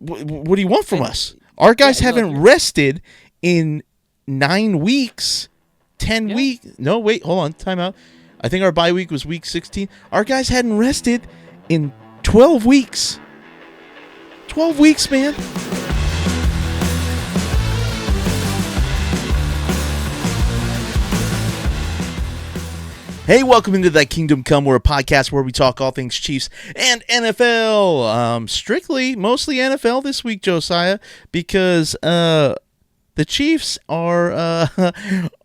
What do you want from us? Our guys haven't rested in 9 weeks, 10 weeks. No, wait, hold on, time out. I think our bye week was week 16. Our guys hadn't rested in 12 weeks. 12 weeks, man. Hey, welcome into Thy Kingdom Come. We're a podcast where we talk all things Chiefs and NFL. Mostly NFL this week, Josiah, because the Chiefs are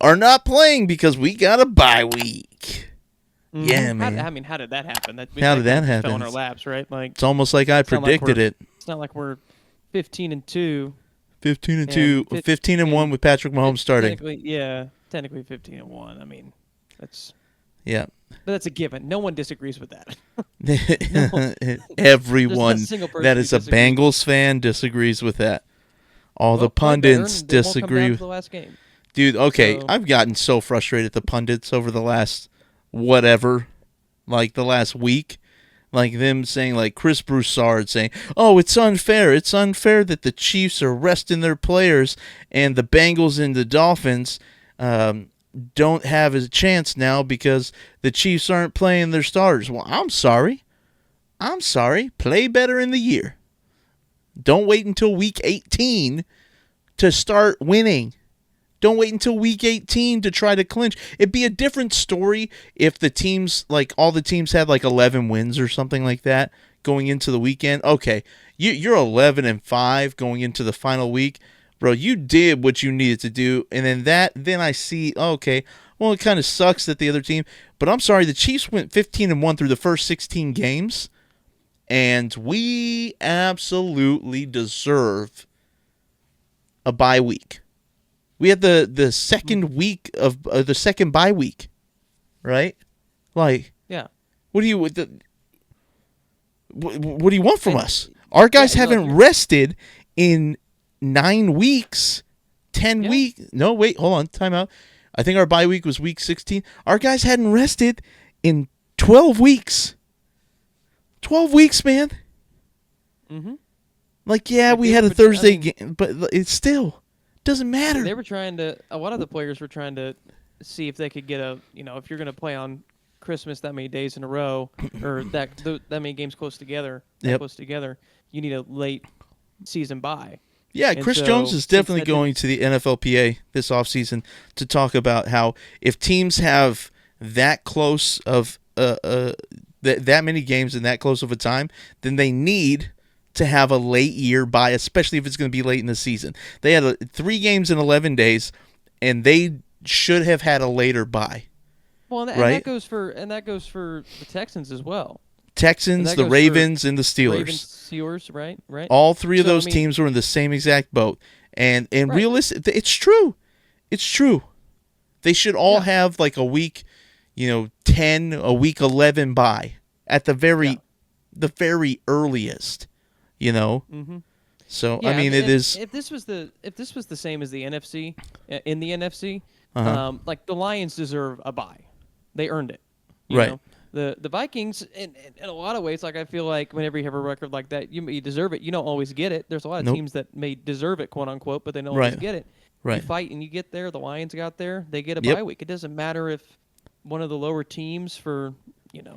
not playing because we got a bye week. Mm-hmm. Yeah, man. How did that happen? How did that happen? Fell in our laps, right? Like it's almost like I predicted it. It's not like we're 15-2. 15-2, 15-1 with Patrick Mahomes starting. Technically 15-1. I mean, that's. Yeah. But that's a given. No one disagrees with that. Everyone that is a Bengals fan disagrees with that. All the pundits disagree. With the last game. Dude, okay, so, I've gotten so frustrated at the pundits over the last the last week. Like them saying, like Chris Broussard saying, oh, it's unfair. It's unfair that the Chiefs are resting their players and the Bengals and the Dolphins don't have a chance now because the Chiefs aren't playing their starters. Well, I'm sorry. Play better in the year. Don't wait until week 18 to start winning. Don't wait until week 18 to try to clinch. It'd be a different story if the teams, like all the teams had like 11 wins or something like that going into the weekend. Okay, you're 11-5 going into the final week. Bro, you did what you needed to do, and then I see, okay, well, it kind of sucks that the other team, but I'm sorry, the Chiefs went 15-1 through the first 16 games, and we absolutely deserve a bye week. We had the second week of the second bye week, right? Like, yeah. What do you want from us? Our guys haven't rested in 9 weeks, 10 weeks. No, wait, hold on, time out. I think our bye week was week 16. Our guys hadn't rested in 12 weeks. 12 weeks, man. Mm-hmm. Like, we had a Thursday game, but it still doesn't matter. They were trying to, a lot of the players were trying to see if they could get if you're going to play on Christmas that many days in a row, or that many games close together, you need a late season bye. Yeah, Chris Jones is definitely going to the NFLPA this offseason to talk about how if teams have that close of that many games in that close of a time, then they need to have a late year bye, especially if it's going to be late in the season. They had 3 games in 11 days, and they should have had a later bye. Well, and that goes for the Texans as well. Texans, the Ravens, and the Steelers. Ravens, Steelers, right. All 3 of those teams were in the same exact boat. And realistic, it's true. It's true. They should all have like a week, 10, a week 11 bye at the very earliest, Mm-hmm. So I mean, it is. If this was the same as the NFC, in the NFC, like the Lions deserve a bye. They earned it. You know? The Vikings, in a lot of ways, like I feel like whenever you have a record like that, you deserve it. You don't always get it. There's a lot of teams that may deserve it, quote unquote, but they don't always get it. Right. You fight and you get there. The Lions got there. They get a bye week. It doesn't matter if one of the lower teams for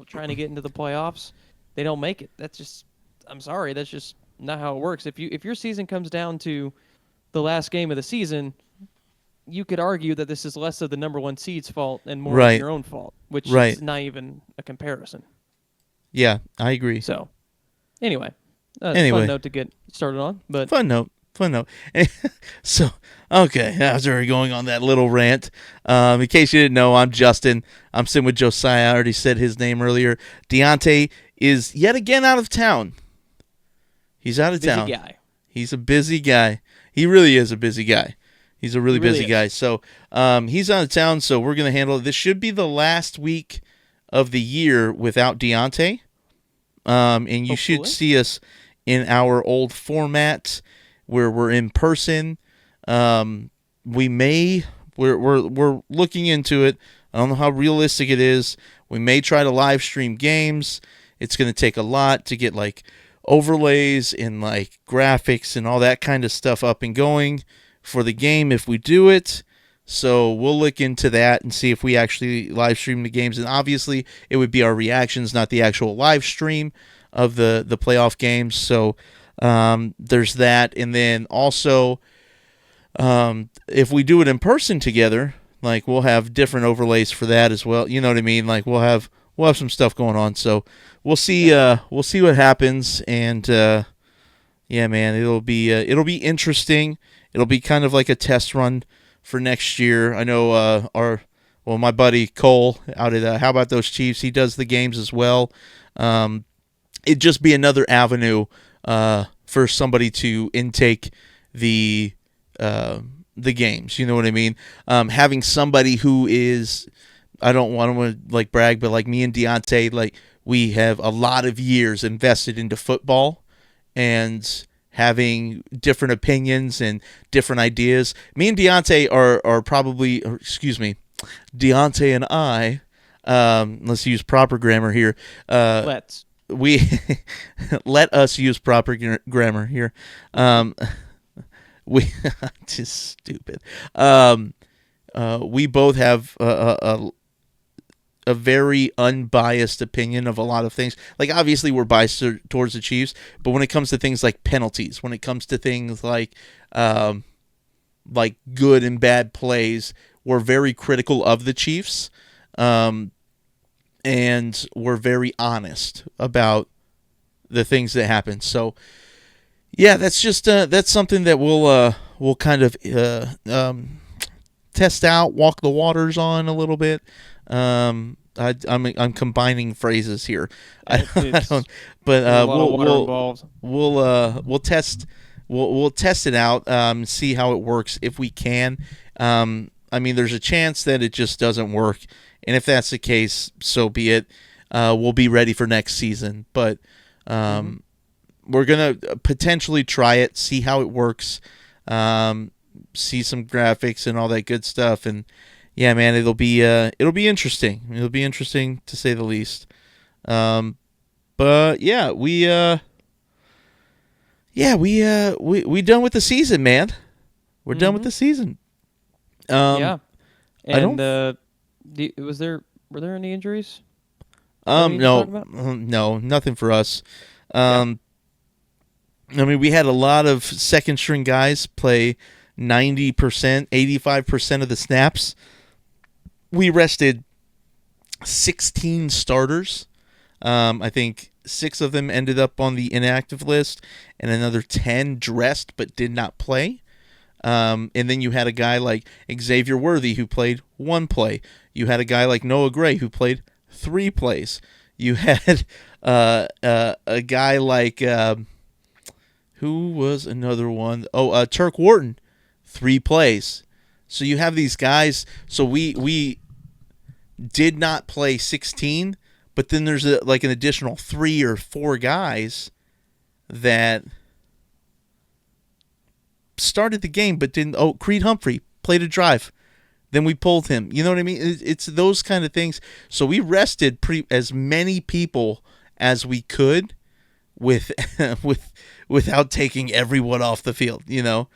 trying to get into the playoffs, they don't make it. That's just, I'm sorry, that's just not how it works. If your season comes down to the last game of the season, you could argue that this is less of the number 1 seed's fault and more of your own fault, which is not even a comparison. Yeah, I agree. So, anyway, fun note to get started on. But fun note. So, okay, after we're going on that little rant, in case you didn't know, I'm Justyn. I'm sitting with Josiah. I already said his name earlier. Dionte is yet again out of town. He's out of town. Busy guy. He's a busy guy. He really is a busy guy. He's a really busy guy. So he's out of town, so we're going to handle it. This should be the last week of the year without Dionte. And you should see us in our old format where we're in person. We're looking into it. I don't know how realistic it is. We may try to live stream games. It's going to take a lot to get overlays and like graphics and all that kind of stuff up and going for the game if we do it. So we'll look into that and see if we actually live stream the games. And obviously, it would be our reactions, not the actual live stream of the playoff games. So there's that. And then also, if we do it in person together, like we'll have different overlays for that as well. You know what I mean? Like we'll have some stuff going on. So we'll see what happens. And yeah, man, it'll be interesting. It'll be kind of like a test run for next year. I know my buddy Cole out at How About Those Chiefs, he does the games as well. It'd just be another avenue for somebody to intake the games. You know what I mean? Having somebody who is, I don't want to like brag, but like me and Dionte, like we have a lot of years invested into football and having different opinions and different ideas. Me and Dionte are probably, Dionte and I, let's use proper grammar here. We let us use proper grammar here. We just stupid. We both have a very unbiased opinion of a lot of things. Like obviously we're biased towards the Chiefs, but when it comes to things like penalties, when it comes to things like good and bad plays, we're very critical of the Chiefs, and we're very honest about the things that happen. So yeah, that's just that's something that we'll kind of test out, walk the waters on a little bit. I'm combining phrases here. I don't, but we'll test it out, see how it works if we can. I mean, there's a chance that it just doesn't work, and if that's the case, so be it. We'll be ready for next season, but we're gonna potentially try it, see how it works, see some graphics and all that good stuff, and yeah, man, it'll be interesting. It'll be interesting to say the least. But yeah, we done with the season, man. We're done with the season. Yeah, and were there any injuries? No, nothing for us. I mean, we had a lot of second string guys play 90%, 85% of the snaps. We rested 16 starters. I think 6 of them ended up on the inactive list, and another 10 dressed but did not play. And then you had a guy like Xavier Worthy who played 1 play. You had a guy like Noah Gray who played 3 plays. You had a guy like who was another one? Turk Wharton, 3 plays. So you have these guys. So we did not play 16, but then there's an additional 3 or 4 guys that started the game but didn't. Creed Humphrey played a drive. Then we pulled him. You know what I mean? It's those kind of things. So we rested as many people as we could without taking everyone off the field, you know.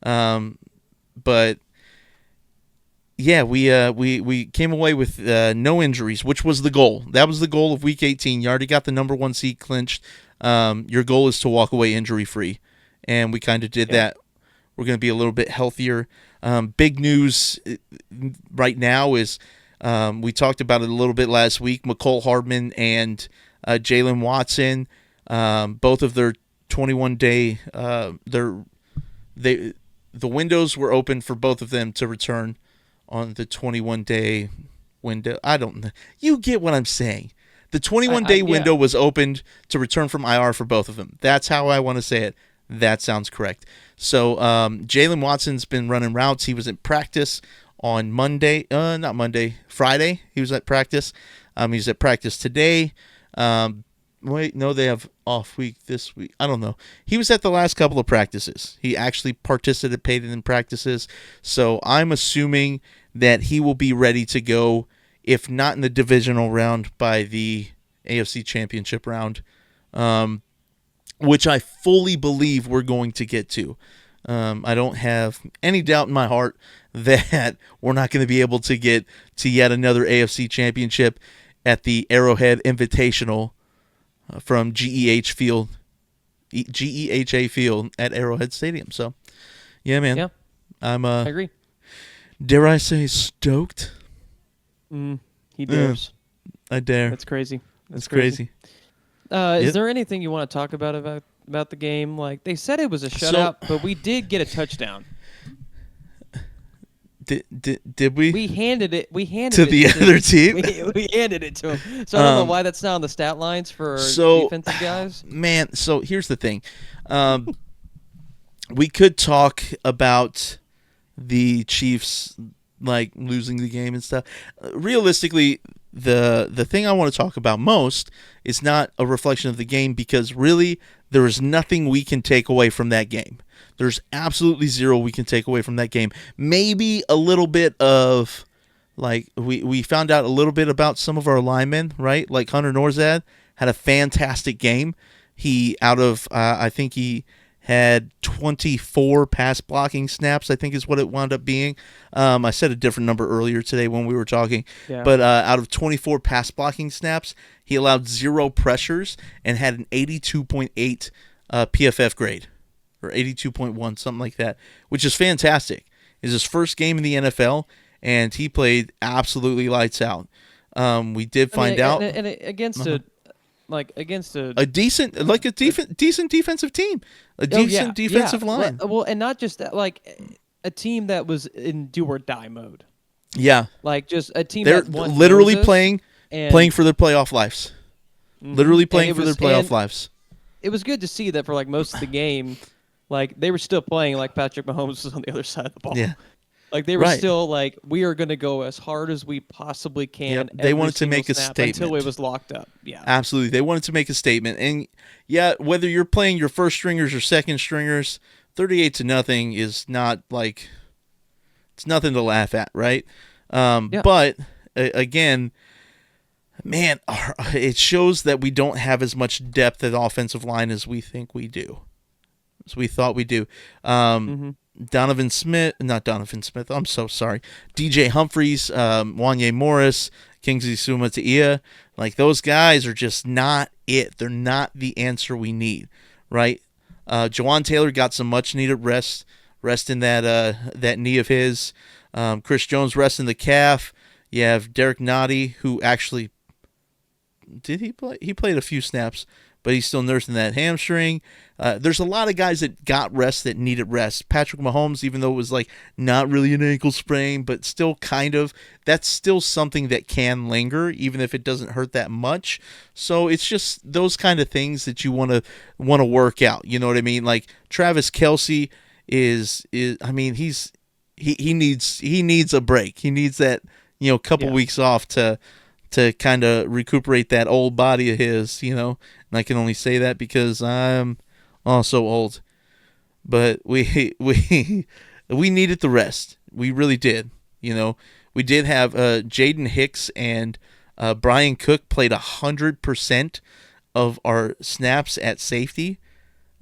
But yeah, we came away with no injuries, which was the goal. That was the goal of Week 18. You already got the number 1 seed clinched. Your goal is to walk away injury-free, and we kind of did that. We're going to be a little bit healthier. Big news right now is we talked about it a little bit last week. McCole Hardman and Jalen Watson, both of their 21-day, the windows were open for both of them to return on the 21-day window. I don't know. You get what I'm saying. The 21-day window was opened to return from IR for both of them. That's how I want to say it. That sounds correct. So Jalen Watson's been running routes. He was at practice on Friday. He was at practice. He's at practice today. They have off week this week. I don't know. He was at the last couple of practices. He actually participated in practices. So I'm assuming that he will be ready to go, if not in the divisional round, by the AFC Championship round. which I fully believe we're going to get to. I don't have any doubt in my heart that we're not going to be able to get to yet another AFC championship at the Arrowhead Invitational from GEHA Field at Arrowhead Stadium. So, yeah, man. Yeah, I agree. Dare I say stoked? He dares. I dare. That's crazy. That's crazy. Is there anything you want to talk about the game? Like, they said it was a shutout, but we did get a touchdown. Did we? We handed it to the other team. We handed it to him. So I don't know why that's not on the stat lines for defensive guys. Man, so here's the thing. We could talk about the Chiefs like losing the game and stuff. Realistically, the thing I want to talk about most is not a reflection of the game, because really there is nothing we can take away from that game. There's absolutely zero we can take away from that game. Maybe a little bit of, like, we found out a little bit about some of our linemen, right? Like Hunter Norzad had a fantastic game. He, I think he had 24 pass blocking snaps, I think is what it wound up being. I said a different number earlier today when we were talking. Yeah. But out of 24 pass blocking snaps, he allowed 0 pressures and had an 82.8 PFF grade. Or 82.1, something like that, which is fantastic. It's his first game in the NFL, and he played absolutely lights out. We did find out against a decent defensive team, decent defensive line. Well, and not just that, like a team that was in do or die mode. Yeah, like just a team they're that won literally playing for their playoff lives. Literally playing for their playoff lives. It was good to see that for like most of the game. Like, they were still playing like Patrick Mahomes was on the other side of the ball. Yeah. Like, they were still like, we are going to go as hard as we possibly can. Yep. They wanted to make a statement. Until it was locked up. Yeah. Absolutely. They wanted to make a statement. And, yeah, whether you're playing your first stringers or second stringers, 38-0 is not like, it's nothing to laugh at, right? But, again, man, it shows that we don't have as much depth at offensive line as we think we do. As we thought we do. I'm so sorry. DJ Humphries, Wanye Morris, Kingsley Suamataia, like those guys are just not it. They're not the answer we need, right? Jawan Taylor got some much needed rest in that knee of his. Chris Jones resting the calf. You have Derek Nottie, who actually did he play? He played a few snaps, but he's still nursing that hamstring. There's a lot of guys that got rest that needed rest. Patrick Mahomes, even though it was like not really an ankle sprain, but still kind of, that's still something that can linger, even if it doesn't hurt that much. So it's just those kind of things that you want to work out. You know what I mean? Like Travis Kelce is I mean, he needs a break. He needs that, couple weeks off to kind of recuperate that old body of his, and I can only say that because I'm also old. But we needed the rest. We really did. We did have Jaden Hicks and Brian Cook played 100% of our snaps at safety.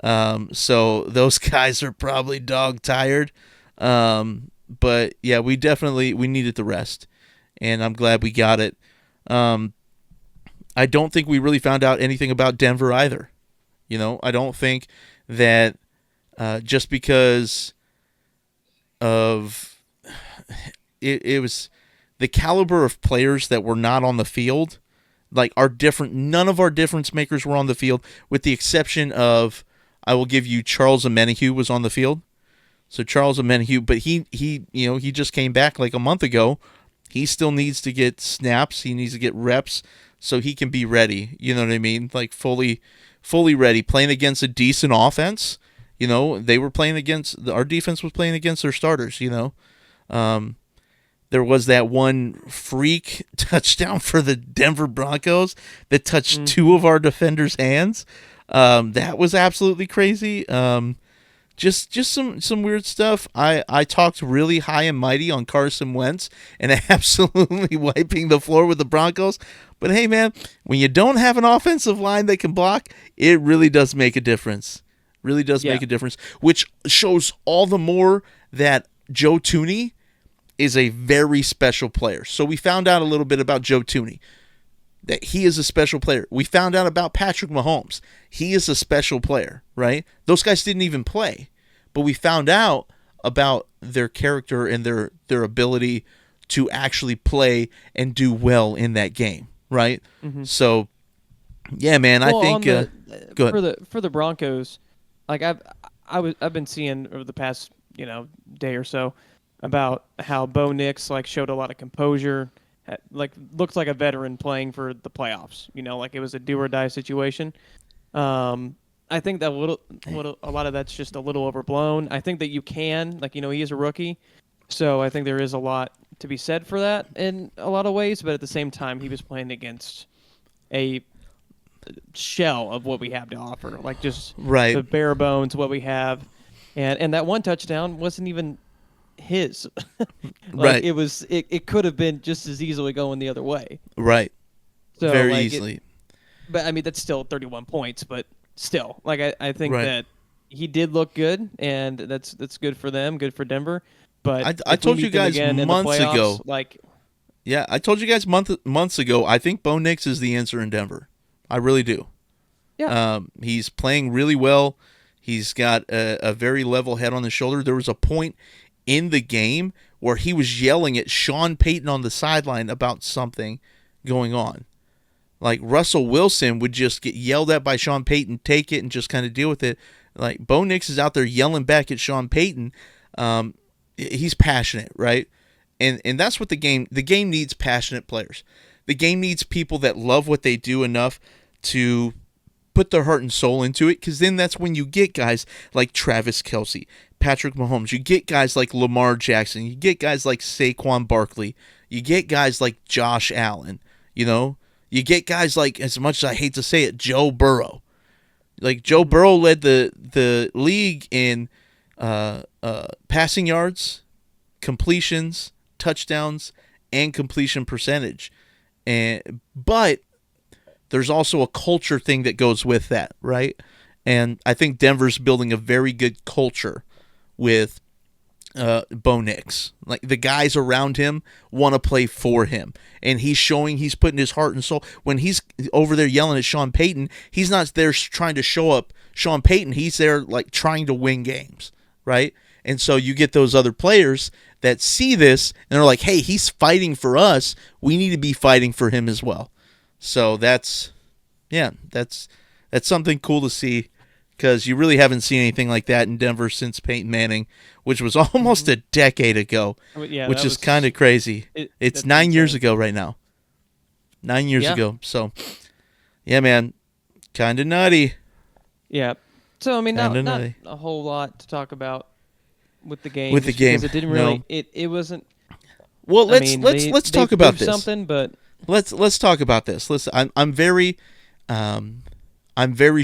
So those guys are probably dog tired. But yeah, we needed the rest, and I'm glad we got it. I don't think we really found out anything about Denver either. I don't think that just because of it was the caliber of players that were not on the field, like our different. None of our difference makers were on the field, with the exception of, I will give you, Charles Omenihu was on the field. So Charles Omenihu, but he just came back like a month ago. He still needs to get snaps. He needs to get reps so he can be ready. You know what I mean? Like fully ready. Playing against a decent offense. They were playing against, our defense was playing against their starters. There was that one freak touchdown for the Denver Broncos that touched two of our defenders' hands. That was absolutely crazy. just some weird stuff. I talked really high and mighty on Carson Wentz and absolutely wiping the floor with the Broncos. But hey, man, when you don't have an offensive line that can block, it really does make a difference. Really does make a difference, which shows all the more that Joe Thuney is a very special player. So we found out a little bit about Joe Thuney, that he is a special player. We found out about Patrick Mahomes. He is a special player, right? Those guys didn't even play, but we found out about their character and their ability to actually play and do well in that game, right? Mm-hmm. So, yeah, man, I think go ahead. For the Broncos, like I've been seeing over the past day or so about how Bo Nix like showed a lot of composure, like looks like a veteran playing for the playoffs. Like it was a do or die situation. I think that a lot of that's just a little overblown. I think that you can, like, he is a rookie, so I think there is a lot to be said for that in a lot of ways. But at the same time, he was playing against a shell of what we have to offer, like just the bare bones what we have, and that one touchdown wasn't even his. Like, it could have been just as easily going the other way. Right. So, very easily. But I mean, that's still 31 points, but still, like I think that he did look good, and that's good for them, good for Denver. But I told you guys months ago, I told you guys months ago, I think Bo Nix is the answer in Denver. I really do. Yeah. He's playing really well. He's got a very level head on his shoulder. There was a point in the game where he was yelling at Sean Payton on the sideline about something going on. Like, Russell Wilson would just get yelled at by Sean Payton, take it, and just kind of deal with it. Like, Bo Nix is out there yelling back at Sean Payton. He's passionate, right? And that's what the game needs, passionate players. The game needs people that love what they do enough to put their heart and soul into it, because then that's when you get guys like Travis Kelce, Patrick Mahomes. You get guys like Lamar Jackson. You get guys like Saquon Barkley. You get guys like Josh Allen. You get guys like, as much as I hate to say it, Joe Burrow. Like, Joe Burrow led the league in passing yards, completions, touchdowns, and completion percentage. But there's also a culture thing that goes with that, right? And I think Denver's building a very good culture with Bo Nix. Like, the guys around him want to play for him, and he's putting his heart and soul. When he's over there yelling at Sean Payton, he's not there trying to show up Sean Payton. He's there like trying to win games, right? And so you get those other players that see this and they're like, hey, he's fighting for us. We need to be fighting for him as well. So that's something cool to see, because you really haven't seen anything like that in Denver since Peyton Manning, which was almost a decade ago, which is kind of crazy. It's 9 years ago right now. 9 years ago. So, yeah, man, kind of nutty. Yeah. So, I mean, not a whole lot to talk about with the game. Because it didn't really. No. It wasn't. Well, let's talk about this. Something, but let's talk about this. Listen, I'm very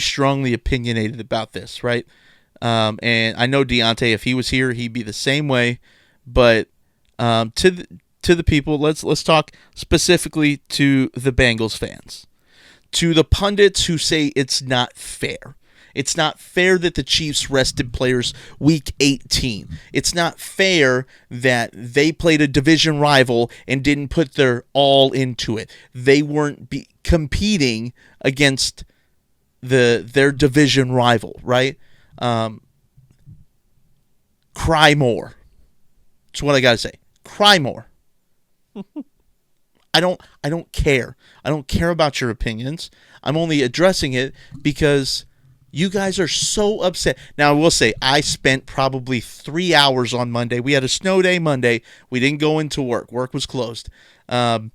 strongly opinionated about this, right? And I know Dionte, if he was here, he'd be the same way. But to the people, let's talk specifically to the Bengals fans, to the pundits who say it's not fair. It's not fair that the Chiefs rested players week 18. It's not fair that they played a division rival and didn't put their all into it. They weren't competing against their division rival, right? Cry more. That's what I gotta say. Cry more. I don't care. I don't care about your opinions. I'm only addressing it because you guys are so upset. Now, I will say, I spent probably 3 hours on Monday. We had a snow day Monday. We didn't go into work. Work was closed. On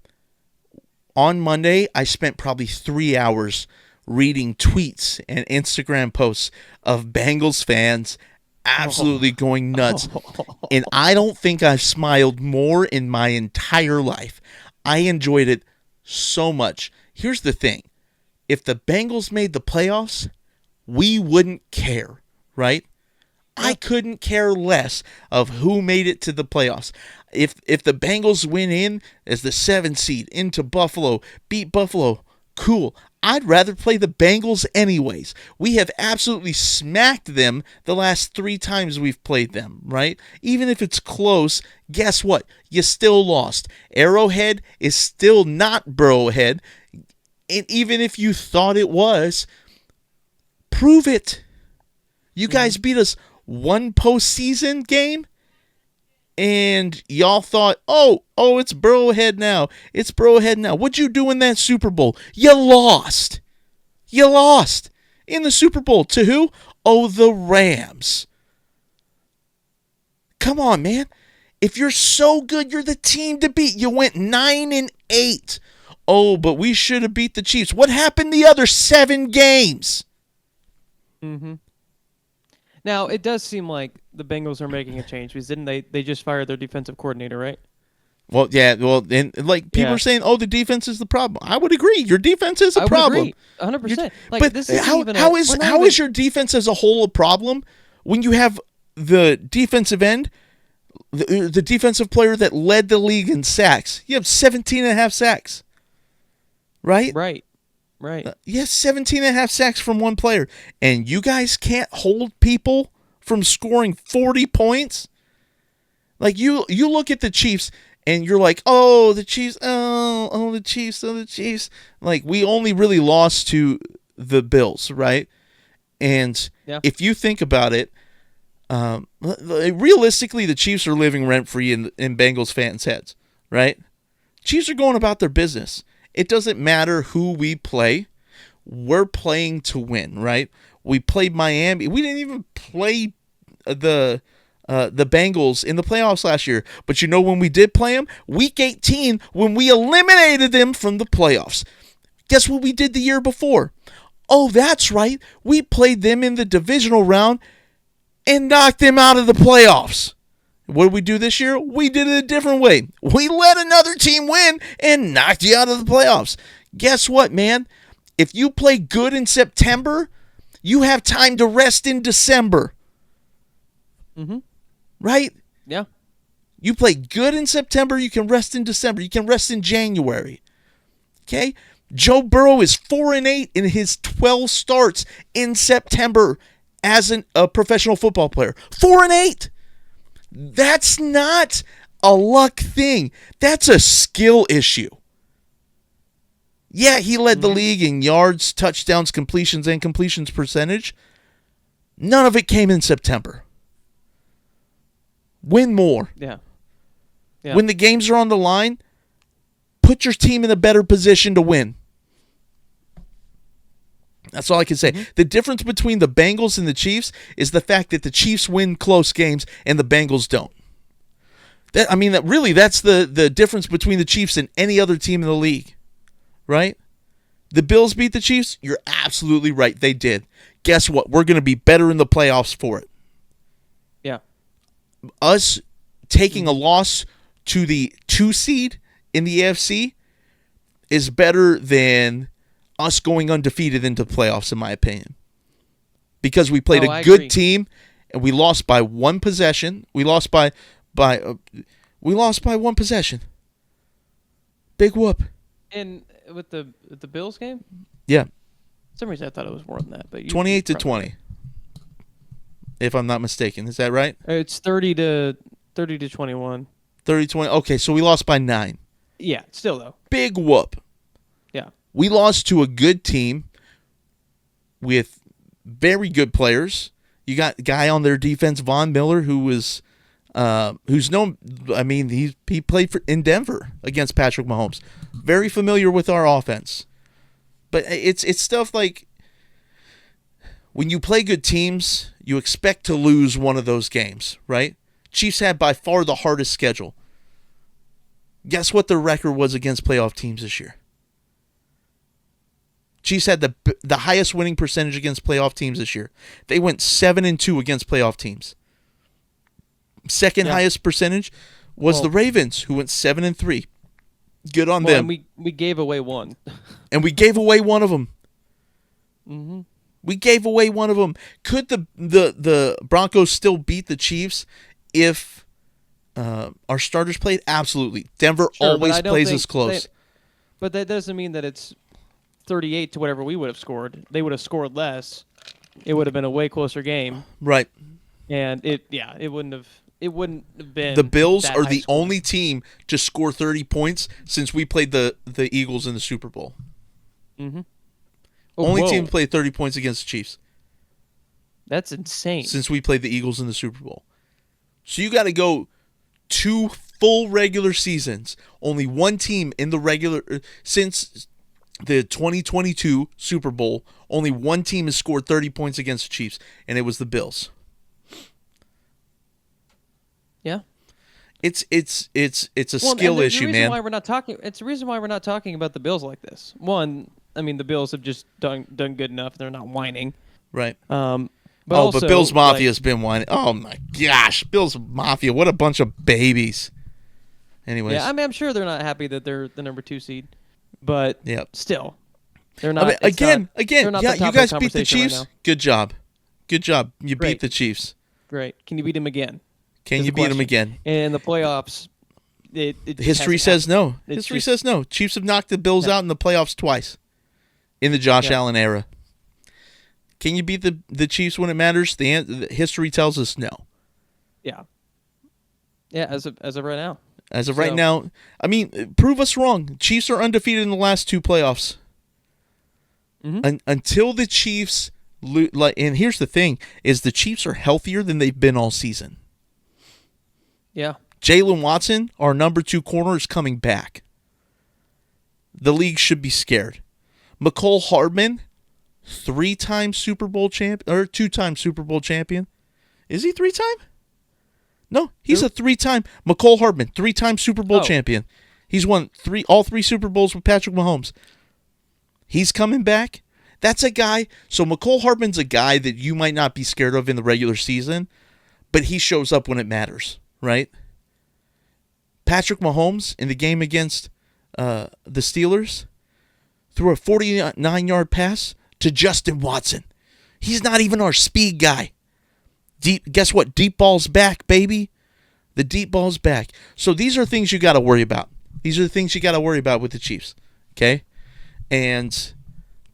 Monday, I spent probably 3 hours reading tweets and Instagram posts of Bengals fans absolutely going nuts. And I don't think I've smiled more in my entire life. I enjoyed it so much. Here's the thing. If the Bengals made the playoffs, we wouldn't care, right? I couldn't care less of who made it to the playoffs. If the Bengals win in as the 7th seed into Buffalo, beat Buffalo, cool. I'd rather play the Bengals anyways. We have absolutely smacked them the last 3 times we've played them, right? Even if it's close, guess what? You still lost. Arrowhead is still not Burrowhead. And even if you thought it was, prove it. You guys beat us 1 postseason game, and y'all thought, oh, it's Burrowhead now. It's Burrowhead now. What'd you do in that Super Bowl? You lost. You lost in the Super Bowl. To who? Oh, the Rams. Come on, man. If you're so good, you're the team to beat. You went 9-8. Oh, but we should have beat the Chiefs. What happened the other 7 games? Mm-hmm. Now, it does seem like the Bengals are making a change because didn't they just fired their defensive coordinator, right? Well, yeah. Well, and like people are saying, oh, the defense is the problem. I would agree. Your defense is a problem. 100%. Like, but this how is your defense as a whole a problem when you have the defensive end, the defensive player that led the league in sacks? You have 17.5 sacks, right? Right. Yes, 17.5 sacks from one player. And you guys can't hold people from scoring 40 points? Like, you look at the Chiefs, and you're like, oh, the Chiefs, the Chiefs. Like, we only really lost to the Bills, right? And if you think about it, realistically, the Chiefs are living rent-free in Bengals fans' heads, right? Chiefs are going about their business. It doesn't matter who we play. We're playing to win, right? We played Miami. We didn't even play the Bengals in the playoffs last year. But you know when we did play them? Week 18, when we eliminated them from the playoffs. Guess what we did the year before? Oh, that's right. We played them in the divisional round and knocked them out of the playoffs. What did we do this year? We did it a different way. We let another team win and knocked you out of the playoffs. Guess what, man? If you play good in September, you have time to rest in December. Mm-hmm. Right? Yeah. You play good in September, you can rest in December. You can rest in January. Okay? Joe Burrow is 4-8 in his 12 starts in September as a professional football player. 4-8. That's not a luck thing. That's a skill issue. Yeah, he led the league in yards, touchdowns, completions, and completions percentage. None of it came in September. Win more. Yeah. When the games are on the line, put your team in a better position to win. That's all I can say. Mm-hmm. The difference between the Bengals and the Chiefs is the fact that the Chiefs win close games and the Bengals don't. That's the difference between the Chiefs and any other team in the league, right? The Bills beat the Chiefs. You're absolutely right. They did. Guess what? We're going to be better in the playoffs for it. Yeah. Us taking a loss to the 2 seed in the AFC is better than us going undefeated into playoffs, in my opinion. Because we played a good team and we lost by 1 possession. We lost by 1 possession. Big whoop. And with the Bills game? Yeah. For some reason I thought it was more than that, but 28-20. If I'm not mistaken. Is that right? It's 30-21. 30-20. Okay, so we lost by 9. Yeah, still though. Big whoop. Yeah. We lost to a good team with very good players. You got a guy on their defense, Von Miller, who's known. I mean, he played in Denver against Patrick Mahomes. Very familiar with our offense. But it's stuff like when you play good teams, you expect to lose one of those games, right? Chiefs had by far the hardest schedule. Guess what their record was against playoff teams this year? Chiefs had the highest winning percentage against playoff teams this year. They went 7-2 against playoff teams. Second highest percentage was the Ravens, who went 7-3. Good on them. And we gave away 1. And we gave away 1 of them. Mm-hmm. We gave away one of them. Could the Broncos still beat the Chiefs if our starters played? Absolutely. Denver Sure, always plays us close. But that doesn't mean that it's 38 to whatever we would have scored. They would have scored less. It would have been a way closer game. Right. And it wouldn't have been. The Bills that are high the scoring. only team to score 30 points since we played the Eagles in the Super Bowl. Mm-hmm. Only team to play 30 points against the Chiefs. That's insane. Since we played the Eagles in the Super Bowl. So you got to go 2 full regular seasons. Only one team in the regular since the 2022 Super Bowl, only one team has scored 30 points against the Chiefs, and it was the Bills. Yeah. It's a skill issue, man. It's the reason why we're not talking about the Bills like this. One, I mean, the Bills have just done good enough. They're not whining. Right. But but Bills Mafia's been whining. Oh my gosh, Bills Mafia! What a bunch of babies. Anyways. Yeah, I mean, I'm sure they're not happy that they're the number 2 seed, but still, they're not. I mean, again, they're not yeah, the top you of the guys beat the conversation right Chiefs. now. Good job. You Great. beat the Chiefs. Great. Can you beat them again? Can Is you the beat them question. again? And in the playoffs, it just History hasn't says happened. no. It's History just- says no. Chiefs have knocked the Bills out in the playoffs twice in the Josh Allen era. Can you beat the Chiefs when it matters? The history tells us no. Yeah. Yeah, as of right now. As of right now, I mean, prove us wrong. Chiefs are undefeated in the last 2 playoffs. Mm-hmm. Until the Chiefs and here's the thing: is the Chiefs are healthier than they've been all season. Yeah. Jalen Watson, our number 2 corner, is coming back. The league should be scared. McCole Hardman, 3-time Super Bowl champion or 2-time Super Bowl champion. Is he 3-time? No, he's a 3-time. McCole Hardman, 3-time Super Bowl champion. He's won all 3 Super Bowls with Patrick Mahomes. He's coming back. That's a guy. So McCole Hardman's a guy that you might not be scared of in the regular season, but he shows up when it matters, right? Patrick Mahomes in the game against the Steelers threw a 49-yard pass to Justyn Watson. He's not even our speed guy. Guess what? Deep ball's back, baby. The deep ball's back. So these are things you got to worry about. These are the things you got to worry about with the Chiefs. Okay? And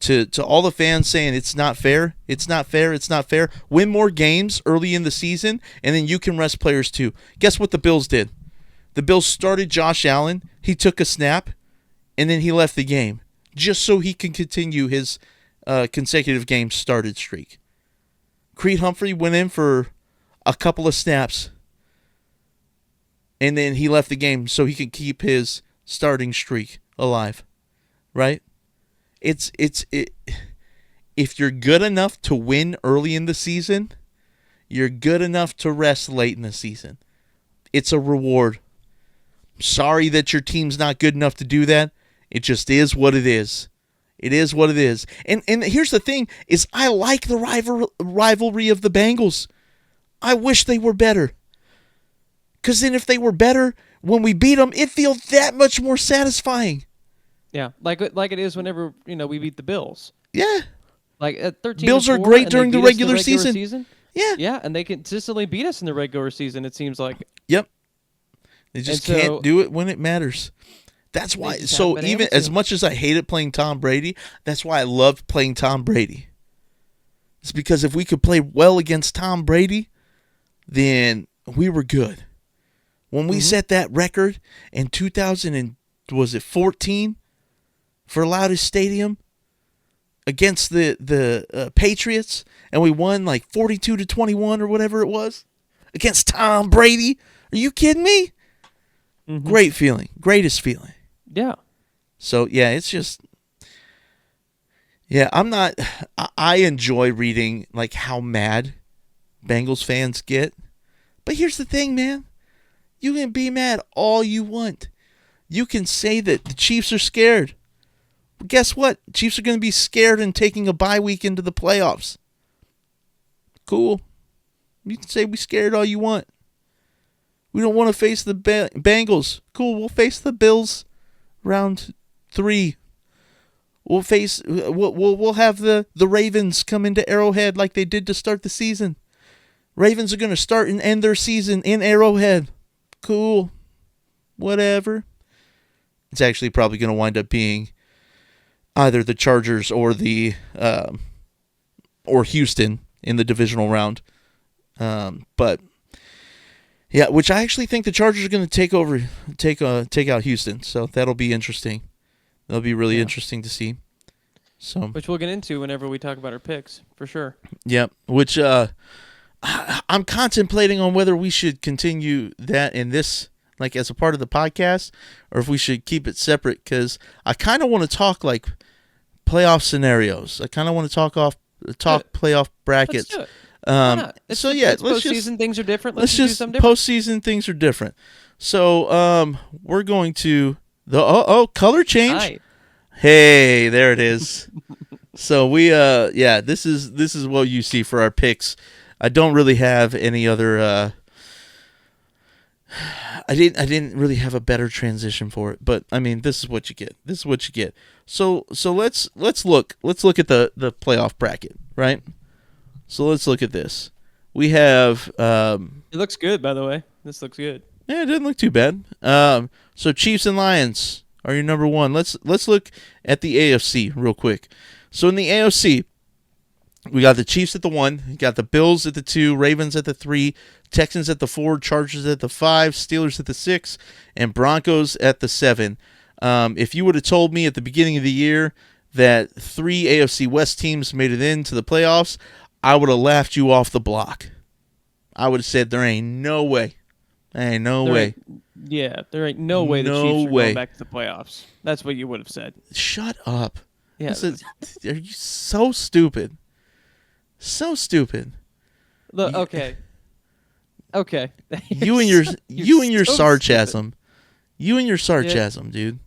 to all the fans saying it's not fair, it's not fair, it's not fair, win more games early in the season, and then you can rest players too. Guess what the Bills did? The Bills started Josh Allen. He took a snap, and then he left the game just so he can continue his consecutive games started streak. Creed Humphrey went in for a couple of snaps, and then he left the game so he could keep his starting streak alive, right? If you're good enough to win early in the season, you're good enough to rest late in the season. It's a reward. Sorry that your team's not good enough to do that. It just is what it is. It is what it is. And here's the thing, is I like the rivalry of the Bengals. I wish they were better. Because then if they were better, when we beat them, it feels that much more satisfying. Yeah, like it is whenever, we beat the Bills. Yeah. Like at 13. Bills are great during the regular season. Yeah. Yeah, and they consistently beat us in the regular season, it seems like. Yep. They just can't do it when it matters. That's why. So even as much as I hated playing Tom Brady, that's why I loved playing Tom Brady. It's because if we could play well against Tom Brady, then we were good. When we set that record in 2014 for loudest stadium against the Patriots, and we won like 42-21 or whatever it was against Tom Brady. Are you kidding me? Mm-hmm. Great feeling. Greatest feeling. Yeah. So, yeah, it's just... Yeah, I enjoy reading like how mad Bengals fans get. But here's the thing, man. You can be mad all you want. You can say that the Chiefs are scared. But guess what? Chiefs are going to be scared and taking a bye week into the playoffs. Cool. You can say we scared all you want. We don't want to face the Bengals. Cool, we'll face the Bills round 3. We'll have the Ravens come into Arrowhead like they did to start the season. Ravens are going to start and end their season in Arrowhead. Cool. Whatever. It's actually probably going to wind up being either the Chargers or the or Houston in the divisional round. But yeah, which I actually think the Chargers are going to take out Houston. So that'll be interesting. That'll be really interesting to see. So, which we'll get into whenever we talk about our picks, for sure. Yep. Which I'm contemplating on whether we should continue that in this, like as a part of the podcast, or if we should keep it separate. Because I kind of want to talk like playoff scenarios. I kind of want to talk playoff brackets. Let's do it. Why not? Let's postseason things are different. Let's just do something different. Postseason things are different. So we're going to the color change. Hi. Hey, there it is. So we this is what you see for our picks. I don't really have any other I didn't really have a better transition for it, but I mean this is what you get. This is what you get. So let's look at the playoff bracket, right? So let's look at this. We have it looks good, by the way. This looks good. Yeah, it didn't look too bad. So Chiefs and Lions are your number one. Let's look at the AFC real quick. So in the AFC, we got the Chiefs at the 1, you got the Bills at the 2, Ravens at the 3, Texans at the 4, Chargers at the 5, Steelers at the 6, and Broncos at the 7. If you would have told me at the beginning of the year that 3 AFC West teams made it into the playoffs, I would have laughed you off the block. I would have said there ain't no way. There ain't no way. There ain't no way the Chiefs are going back to the playoffs. That's what you would have said. Shut up. Yeah. Are you so stupid? So stupid. Look, okay. You and your so sarcasm. Stupid. You and your sarcasm, dude.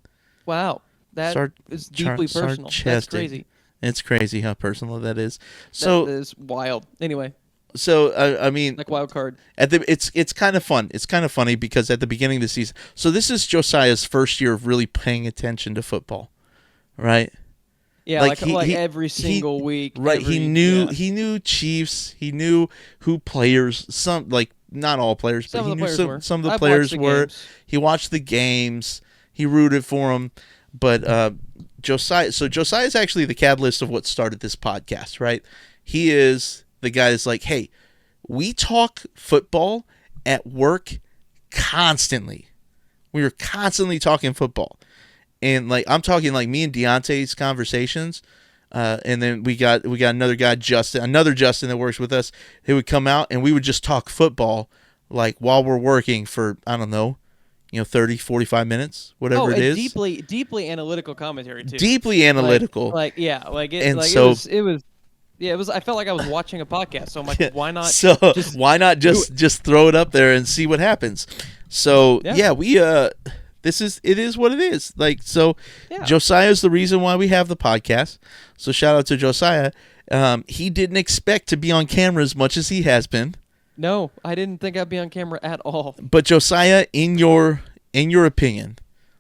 Wow. That is deeply personal. That's crazy. It's crazy how personal that is. So that is wild. Anyway. So I mean, like wild card. It's kind of fun. It's kind of funny because at the beginning of the season, so this is Josiah's first year of really paying attention to football, right? Yeah, like every single week. Right. He knew Chiefs. He knew who players. Some, like, not all players, but he knew some of the players were. He watched the games. He rooted for them. But Josiah. So Josiah is actually the catalyst of what started this podcast, right? He is the guy that's like, hey, we talk football at work constantly. We were constantly talking football. And like I'm talking like me and Dionte's conversations, and then we got another guy, Justyn that works with us. He would come out and we would just talk football like while we're working for, I don't know, 30, 45 minutes, whatever it is. Deeply analytical commentary too. Deeply analytical. It was. I felt like I was watching a podcast. So I'm like, why not? So why not just throw it up there and see what happens? So it is what it is. Like, so Josiah is the reason why we have the podcast. So shout out to Josiah. He didn't expect to be on camera as much as he has been. No, I didn't think I'd be on camera at all. But Josiah, in your opinion,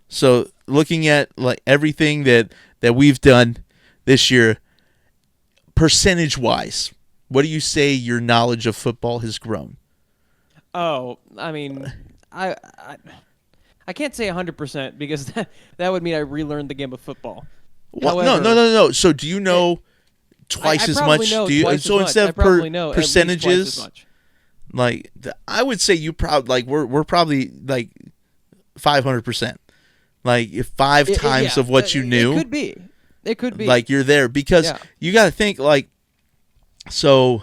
so looking at like everything that we've done this year, percentage wise, what do you say your knowledge of football has grown? Oh, I mean, I can't say 100% because that would mean I relearned the game of football. Well, however, no. So do you know twice as much? Instead of percentages, like I would say you probably like we're probably like 500%, like 5 times of what you knew. It could be like you're there because you got to think like so.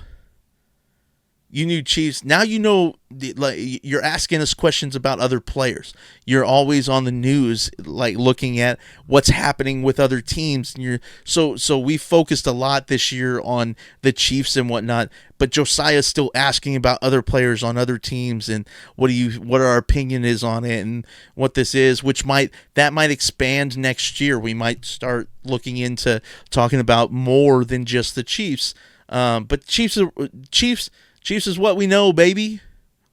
You knew Chiefs. Now you know, like you're asking us questions about other players. You're always on the news, like looking at what's happening with other teams. And so we focused a lot this year on the Chiefs and whatnot. But Josiah's still asking about other players on other teams and what our opinion is on it and what this is, that might expand next year. We might start looking into talking about more than just the Chiefs. But Chiefs is what we know, baby.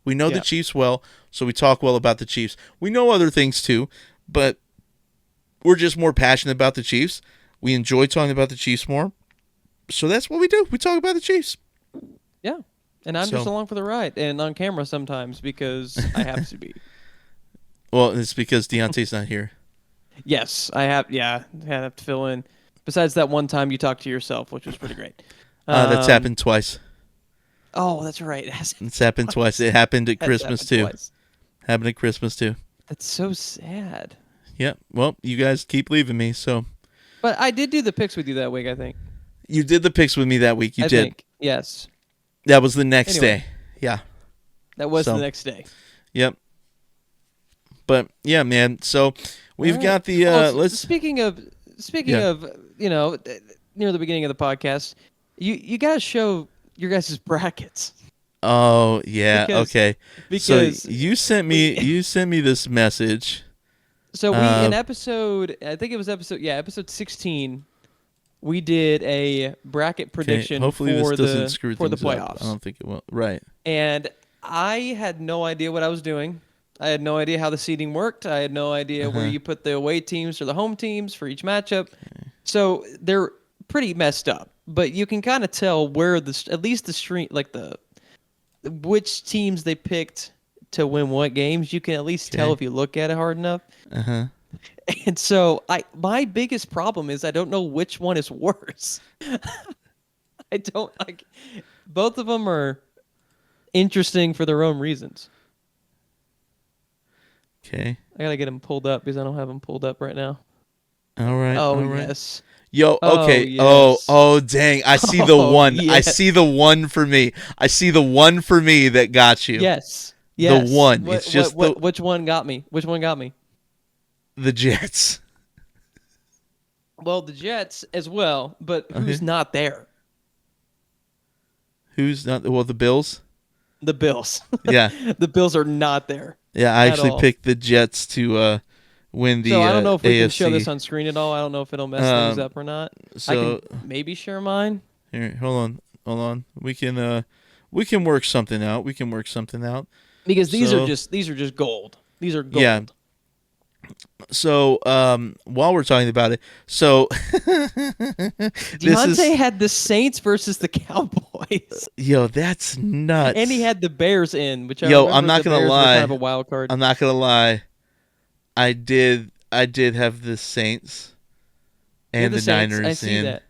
We know the Chiefs well, so we talk well about the Chiefs. We know other things too, but we're just more passionate about the Chiefs. We enjoy talking about the Chiefs more. So that's what we do. We talk about the Chiefs. Yeah. And I'm just along for the ride and on camera sometimes because I have to be. Well, it's because Dionte's not here. Yes, I have. Yeah, I have to fill in. Besides that one time you talked to yourself, which was pretty great. That's happened twice. Oh, that's right. It's happened twice. It happened at Christmas too. Twice. Happened at Christmas too. That's so sad. Yeah. Well, you guys keep leaving me, so. But I did do the picks with you that week, I think. You did the picks with me that week. You I did. think. Yes. That was the next day. Yeah. That was the next day. Yep. But yeah, man. So we've got the let's speaking of near the beginning of the podcast, you guys show your guys' brackets. Oh yeah, okay. Because so you sent me this message. So we in episode, I think it was episode 16, we did a bracket prediction Hopefully for this doesn't screw the things up. playoffs. I don't think it will. Right. And I had no idea what I was doing. I had no idea how the seeding worked. I had no idea where you put the away teams or the home teams for each matchup. Okay. So they're pretty messed up. But you can kind of tell where at least the stream, like which teams they picked to win what games. You can at least tell if you look at it hard enough. And so my biggest problem is I don't know which one is worse. I don't like. Both of them are interesting for their own reasons. Okay. I gotta get them pulled up because I don't have them pulled up right now. All right. Oh all right. yes. Yo, okay. Yes. Oh, dang. I see the one. Yes. I see the one for me. I see the one for me that got you. Yes. The one. It's just which one got me? Which one got me? The Jets. Well, the Jets as well, but who's not there? Who's not? Well, the Bills. The Bills. Yeah. The Bills are not there. Yeah, I actually picked the Jets to win the AFC. So I don't know if we can show this on screen at all. I don't know if it'll mess things up or not. So I can maybe share mine. Here, hold on. We can work something out. Because these are just gold. These are gold. Yeah. So while we're talking about it, so Dionte had the Saints versus the Cowboys. Yo, that's nuts. And he had the Bears in, which I'm not gonna lie. Kind of a wild card. I'm not gonna lie. I did have the Saints and the Niners I see in. that.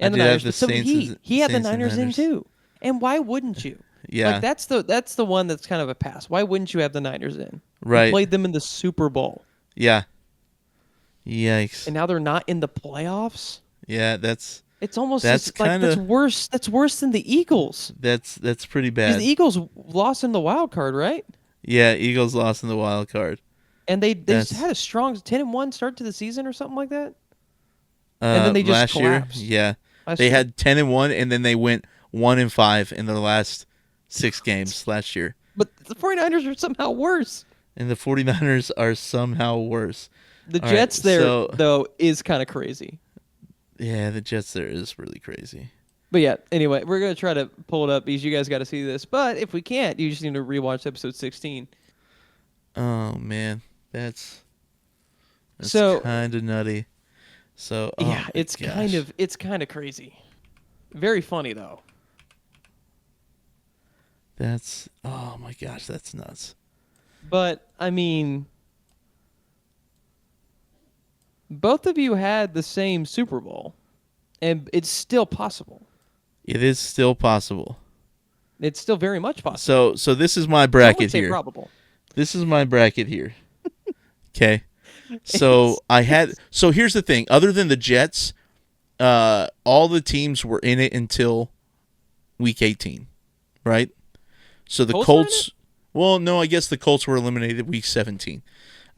And the Niners. So he had the Niners in too. And why wouldn't you? Yeah. Like that's the one that's kind of a pass. Why wouldn't you have the Niners in? Right. You played them in the Super Bowl. Yeah. Yikes. And now they're not in the playoffs? Yeah, it's almost that's worse. That's worse than the Eagles. That's pretty bad. Because the Eagles lost in the wild card, right? Yeah, Eagles lost in the wild card. And they just had a strong 10-1 start to the season or something like that. And then they just last collapsed. Year, yeah. They had 10-1 and then they went 1-5 in their last 6 games last year. But the 49ers are somehow worse. And the 49ers are somehow worse. The Jets though, is kind of crazy. Yeah, the Jets there is really crazy. But yeah, anyway, we're going to try to pull it up because you guys got to see this. But if we can't, you just need to rewatch episode 16. Oh, man. That's kind of nutty. So yeah, it's kind of crazy. Very funny, though. Oh my gosh, that's nuts. But, I mean, both of you had the same Super Bowl, and it's still possible. It is still possible. It's still very much possible. So this is my bracket here. Probable. This is my bracket here. Okay. So here's the thing. Other than the Jets, all the teams were in it until week 18, right? So the Colts. Well, no, I guess the Colts were eliminated week 17.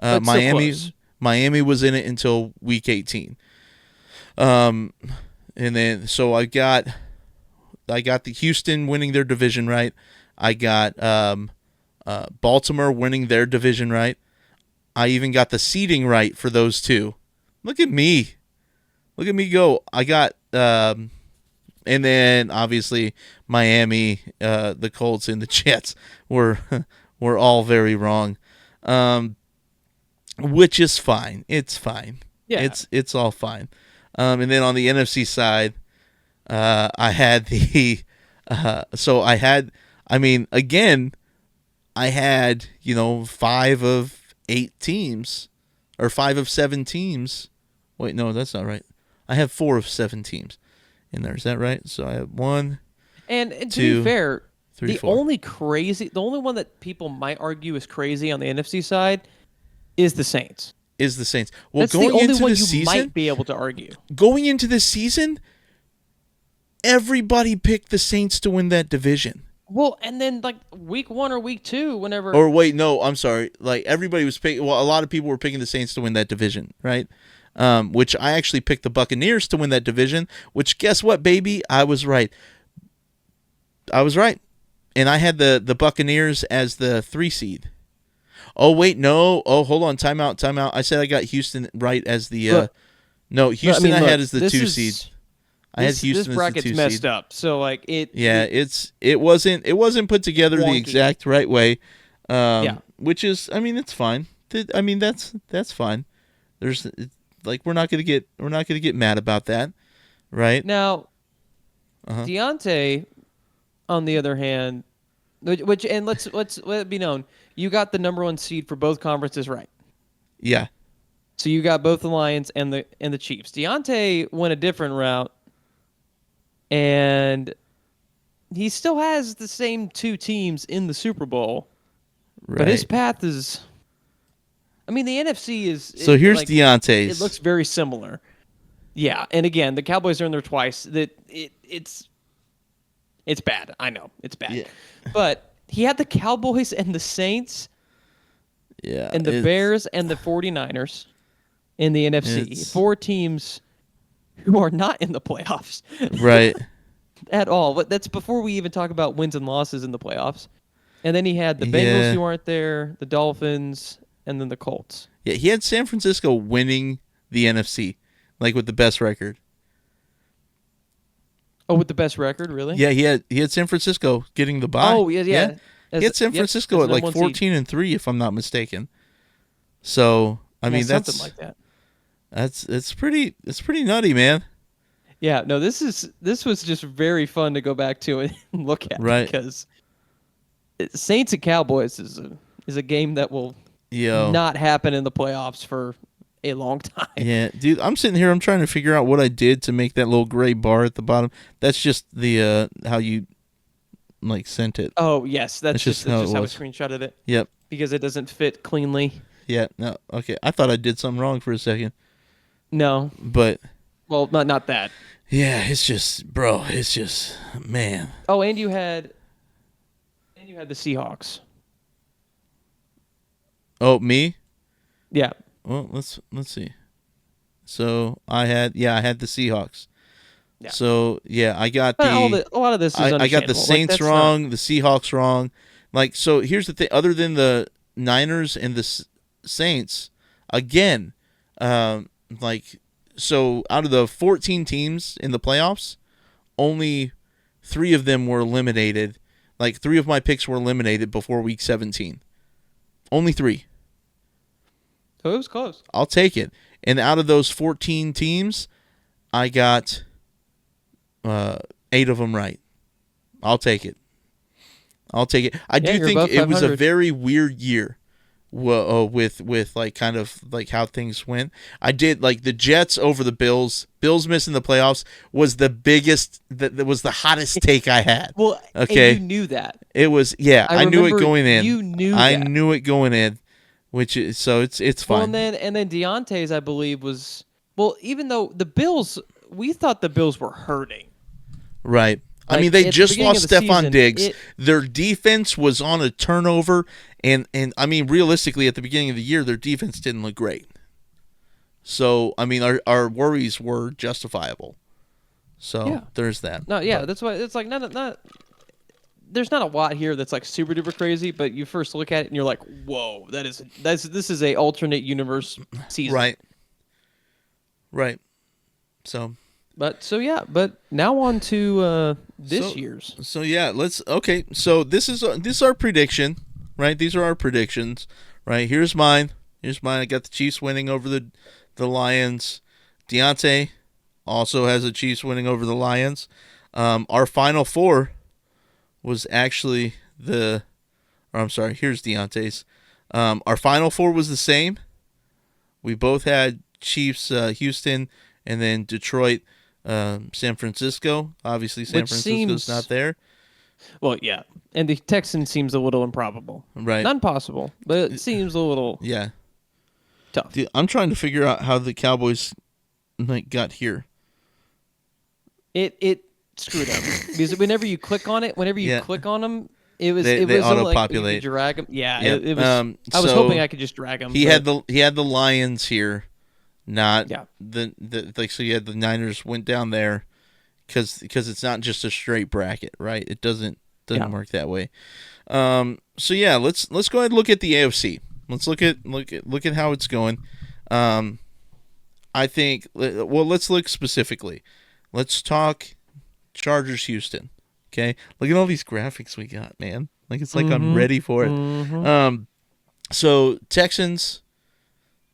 Miami was in it until week 18. And then so I got the Houston winning their division right. I got Baltimore winning their division right. I even got the seeding right for those two. Look at me. Look at me go. I got and then obviously Miami, the Colts, and the Jets were all very wrong, which is fine. It's fine. Yeah, it's all fine. And then on the NFC side, I had the so I had, I mean, again, I had, 5 of 8 teams, or 5 of 7 teams. Wait, no, that's not right. I have 4 of 7 teams in there. Is that right? So I have 1, And to 2, be fair, 3, the 4. the only one that people might argue is crazy on the NFC side is the Saints. Is the Saints. Well, That's the going only into one the you season, might be able to argue. going into this season, everybody picked the Saints to win that division. Well, and then like week 1 or week 2, whenever. Or wait, no, I'm sorry. Like everybody was picking. Well, a lot of people were picking the Saints to win that division, right? Which I actually picked the Buccaneers to win that division. Which, guess what, baby? I was right. And I had the Buccaneers as the 3 seed. Oh wait, no. Oh, hold on. Time out. I said I got Houston right as the. No, Houston I had as the 2 seed. I had Houston as the 2 seed. This bracket's messed up. So like it. Yeah, it wasn't put together wonky. the exact right way. Yeah. Which is, I mean, it's fine. I mean, that's fine. There's like we're not gonna get mad about that, right? Now, Dionte, on the other hand, which and let's let it be known, you got the number 1 seed for both conferences right. Yeah. So you got both the Lions and the Chiefs. Dionte went a different route, and he still has the same 2 teams in the Super Bowl, Right. but his path is. I mean, the NFC is. So here's like, Deontay's. It looks very similar. Yeah, and again, the Cowboys are in there twice. It's bad. I know it's bad, Yeah. but he had the Cowboys and the Saints. Yeah. And the Bears and the 49ers in the NFC. 4 teams who are not in the playoffs. Right. At all. But that's before we even talk about wins and losses in the playoffs. And then he had the Bengals who aren't there, the Dolphins, and then the Colts. Yeah, he had San Francisco winning the NFC, like with the best record. Oh, with the best record, really? Yeah, he had San Francisco getting the bye. Oh, yeah. He had San Francisco at like 14-3, if I'm not mistaken. So I mean, that's something like that. It's pretty nutty, man. Yeah, no, this was just very fun to go back to and look at, right? Because Saints and Cowboys is a game that will not happen in the playoffs for a long time. Yeah, dude, I'm sitting here. I'm trying to figure out what I did to make that little gray bar at the bottom. That's just the how you like sent it. Oh yes, that's just how I was. screenshotted it. Yep. Because it doesn't fit cleanly. Yeah. No. Okay. I thought I did something wrong for a second. No. But. Well, not that. Yeah, it's just, bro. It's just, man. Oh, and you had the Seahawks. Oh, me? Yeah. Well, let's see. So I had the Seahawks. Yeah. So yeah, I got a lot of this is I got the Saints wrong, the Seahawks wrong. Like, so here's the thing: other than the Niners and the Saints, again, like, so out of the 14 teams in the playoffs, only 3 of them were eliminated. Like, 3 of my picks were eliminated before week 17. Only 3. So it was close. I'll take it. And out of those 14 teams, I got 8 of them right. I'll take it. I do think it was a very weird year with like kind of like how things went. I did like the Jets over the Bills. Bills missing the playoffs was the biggest. That was the hottest take I had. Well, okay, and you knew that. It was I knew it going in. You knew I that. knew it going in. Which is, so it's fine. Well, and then Dionte's, I believe, was, well, even though the Bills, we thought the Bills were hurting. Right. Like, I mean, they just lost Stephon Diggs. Their defense was on a turnover, and I mean, realistically, at the beginning of the year, their defense didn't look great. So, I mean, our worries were justifiable. So, there's that. No, yeah, that's why it's like not. There's not a lot here that's like super duper crazy, but you first look at it and you're like, "Whoa, this is a alternate universe season." Right. So, but now on to this year's. So yeah, So this is our prediction, right? These are our predictions, right? Here's mine. I got the Chiefs winning over the Lions. Dionte, also has the Chiefs winning over the Lions. Our Final Four was actually here's Dionte's. Our Final Four was the same. We both had Chiefs, Houston, and then Detroit, San Francisco. Obviously, San Francisco's not there. Well, yeah. And the Texans seems a little improbable. Right. Not impossible, but it seems a little tough. Dude, I'm trying to figure out how the Cowboys got here. It screwed up. Because whenever you click on it, click on them, it was auto-populate. Like drag them. Yeah, Yep. it was. I was hoping I could just drag them. He had the Lions here, not the so you had the Niners went down there because it's not just a straight bracket, right? It doesn't work that way. So yeah, let's go ahead and look at the AFC. Let's look at how it's going. I think let's look specifically. Let's talk Chargers Houston. Okay, look at all these graphics we got, man. Like it's like I'm ready for it. Mm-hmm. So Texans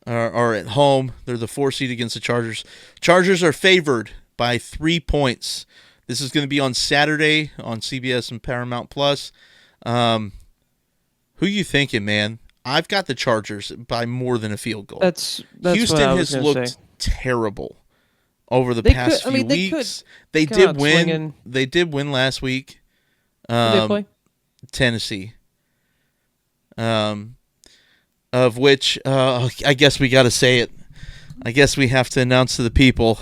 are at home. They're the 4 seed against the Chargers. Chargers are favored by 3 points. This is going to be on Saturday on CBS and Paramount Plus. Who you thinking, man? I've got the Chargers by more than a field goal. That's Houston what I was has looked say. terrible over the past few weeks. They did win. Swinging. They did win last week. Who did they play? Tennessee. Of which I guess we got to say it. I guess we have to announce to the people.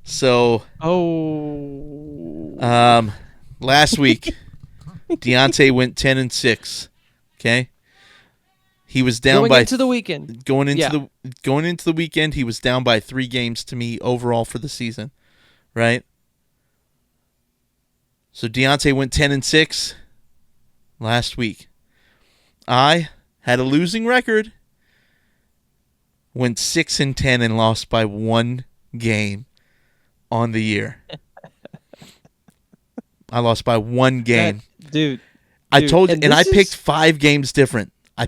So, last week, Dionte went 10-6. Okay, he was down going into the weekend. Going into the weekend, he was down by 3 games to me overall for the season, right? So Dionte went 10-6 last week. I had a losing record. Went 6-10 and lost by 1 game on the year. I lost by 1 game. Dude. I told you, and I picked 5 games different. I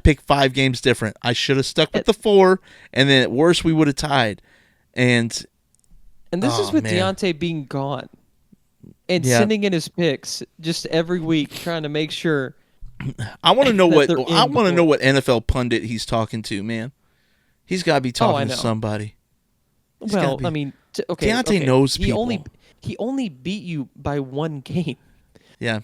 should have stuck with the 4, and then at worst we would have tied. And this is with Dionte being gone and sending in his picks just every week, trying to make sure. I want to know what NFL pundit he's talking to, man. He's got to be talking to somebody. Well, I mean, Dionte knows people. He only beat you by 1 game. Yeah.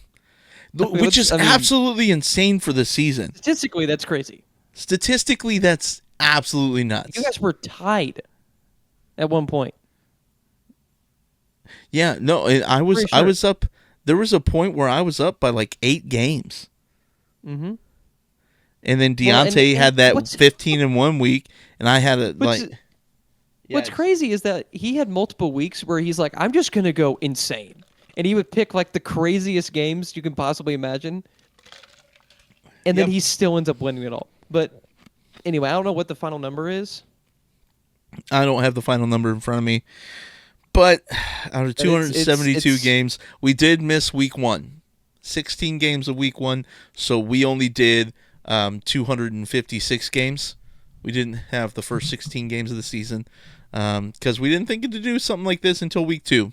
Which is absolutely insane for the season. Statistically, that's crazy. Statistically, that's absolutely nuts. You guys were tied at one point. Yeah, no, I was up. There was a point where I was up by like 8 games. Mm-hmm. And then Dionte had that 15-1 week, and I had What's crazy is that he had multiple weeks where he's like, I'm just gonna go insane. And he would pick like the craziest games you can possibly imagine. And then he still ends up winning it all. But anyway, I don't know what the final number is. I don't have the final number in front of me. But out of 272 games, we did miss week 1. 16 games of week 1. So we only did 256 games. We didn't have the first 16 games of the season because we didn't think to do something like this until week 2.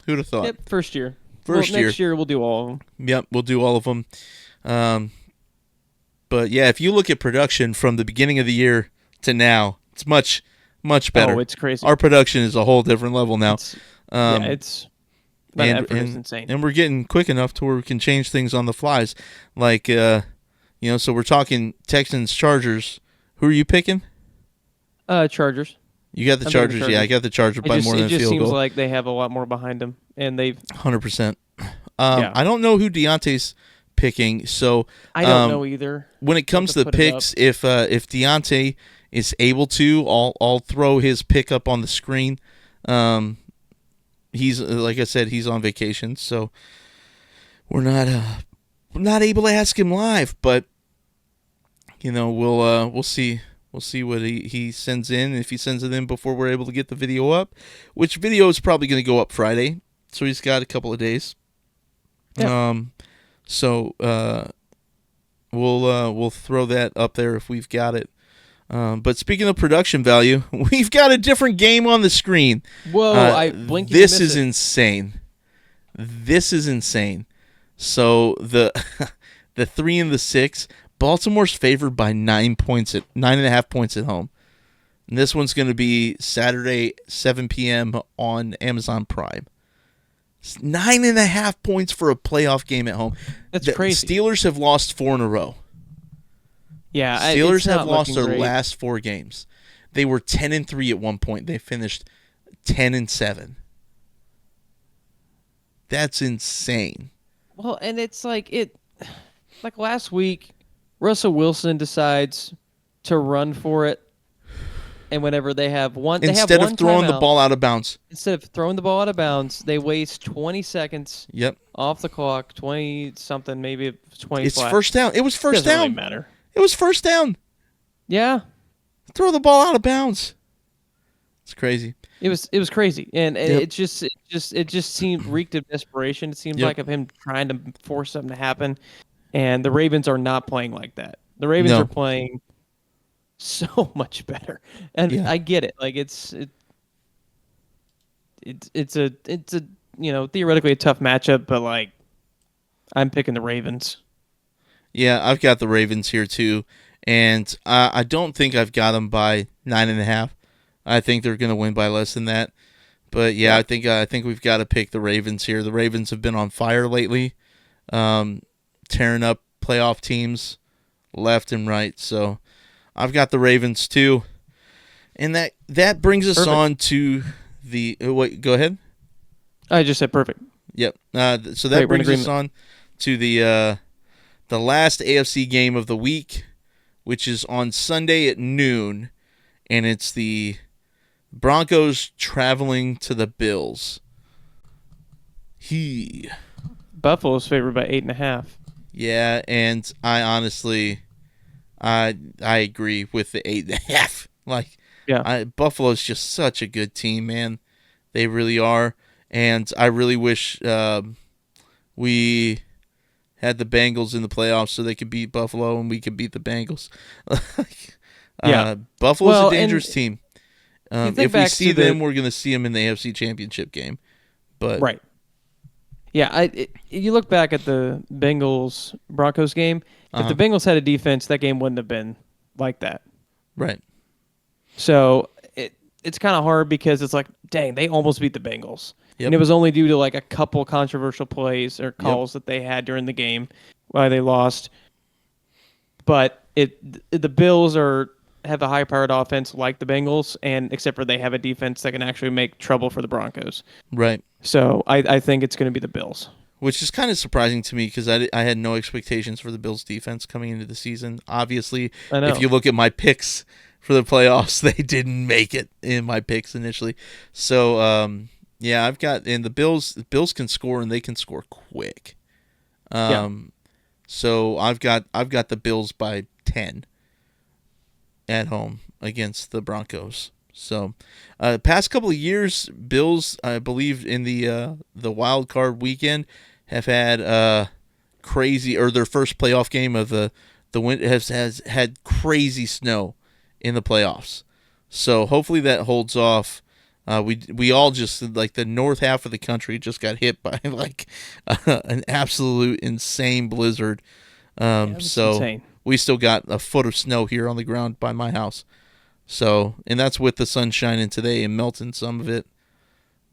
Who'd have thought? Yep, first year. Next year we'll do all of them. Yep, we'll do all of them. But yeah, if you look at production from the beginning of the year to now, it's much better. Oh, it's crazy. Our production is a whole different level now. It's insane. And we're getting quick enough to where we can change things on the flies. Like, so we're talking Texans, Chargers. Who are you picking? Chargers. You got the Chargers. Yeah, I got the Chargers by more than a field goal. It just seems like they have a lot more behind them, and they've 100%. I don't know who Dionte's picking, so I don't know either. When it comes to the picks, if Dionte is able to, I'll throw his pick up on the screen. He's like I said, he's on vacation, so we're not able to ask him live, but we'll see. We'll see what he sends in. If he sends it in before we're able to get the video up, which video is probably going to go up Friday, so he's got a couple of days. Yeah. So we'll throw that up there if we've got it. But speaking of production value, we've got a different game on the screen. Whoa! I blinked. This is insane. This is insane. So the the 3 and the 6, Baltimore's favored by 9.5 points at home. And this one's going to be Saturday, 7 p.m. on Amazon Prime. It's 9.5 points for a playoff game at home. That's crazy. Steelers have lost 4 in a row. Yeah, Steelers have lost their great. last 4 games. They were 10-3 at one point. They finished 10-7. That's insane. Well, and it's like last week, Russell Wilson decides to run for it, and whenever they have one, Instead of throwing the ball out of bounds. Instead of throwing the ball out of bounds, they waste 20 seconds. Yep. Off the clock, 20 something, maybe 20. It's first down. It was first down. Doesn't really matter. It was first down. Yeah. Throw the ball out of bounds. It's crazy. It was crazy, and it just seemed reeked of desperation. It seemed like of him trying to force something to happen, and the Ravens are not playing like that. The Ravens are playing so much better, and I get it. Like it's a theoretically a tough matchup, but like I'm picking the Ravens. Yeah, I've got the Ravens here too, and I don't think I've got them by 9.5. I think they're going to win by less than that. But yeah, I think we've got to pick the Ravens here. The Ravens have been on fire lately, tearing up playoff teams left and right. So I've got the Ravens too. And that brings us on to the wait. Go ahead. I just said perfect. Yep. So that brings us on to the last AFC game of the week, which is on Sunday at noon, and it's the Broncos traveling to the Bills. Buffalo's favored by 8.5. Yeah, and I honestly, I agree with the 8.5. Buffalo's just such a good team, man. They really are, and I really wish we had the Bengals in the playoffs so they could beat Buffalo and we could beat the Bengals. Buffalo's a dangerous team. If we see them, we're going to see them in the AFC Championship game. But right. Yeah, you look back at the Bengals-Broncos game, if the Bengals had a defense, that game wouldn't have been like that. Right. So it's kind of hard because it's like, dang, they almost beat the Bengals. Yep. And it was only due to like a couple controversial plays or calls that they had during the game why they lost. But the Bills have a high-powered offense like the Bengals, and except for they have a defense that can actually make trouble for the Broncos. Right. So I think it's going to be the Bills. Which is kind of surprising to me because I had no expectations for the Bills' defense coming into the season. Obviously, if you look at my picks for the playoffs, they didn't make it in my picks initially. So, I've got – and the Bills can score, and they can score quick. So I've got the Bills by 10. At home against the Broncos. So, past couple of years, Bills, I believe, in the wild card weekend, have had crazy, or their first playoff game of the win has had crazy snow in the playoffs. So hopefully that holds off. We all just like the north half of the country just got hit by like an absolute insane blizzard. Insane. We still got a foot of snow here on the ground by my house. So, and that's with the sun shining today and melting some of it.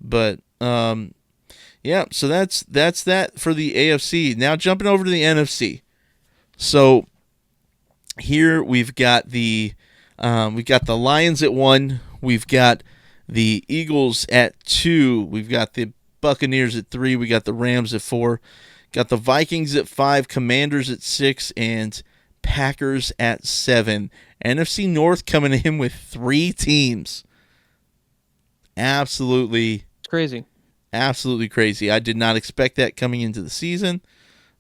But, so that's that for the AFC. Now jumping over to the NFC. So, here we've got the Lions at 1. We've got the Eagles at 2. We've got the Buccaneers at 3. We got the Rams at 4. Got the Vikings at 5, Commanders at 6, and Packers at 7. NFC North coming in with 3 teams. Absolutely crazy. Absolutely crazy. I did not expect that coming into the season.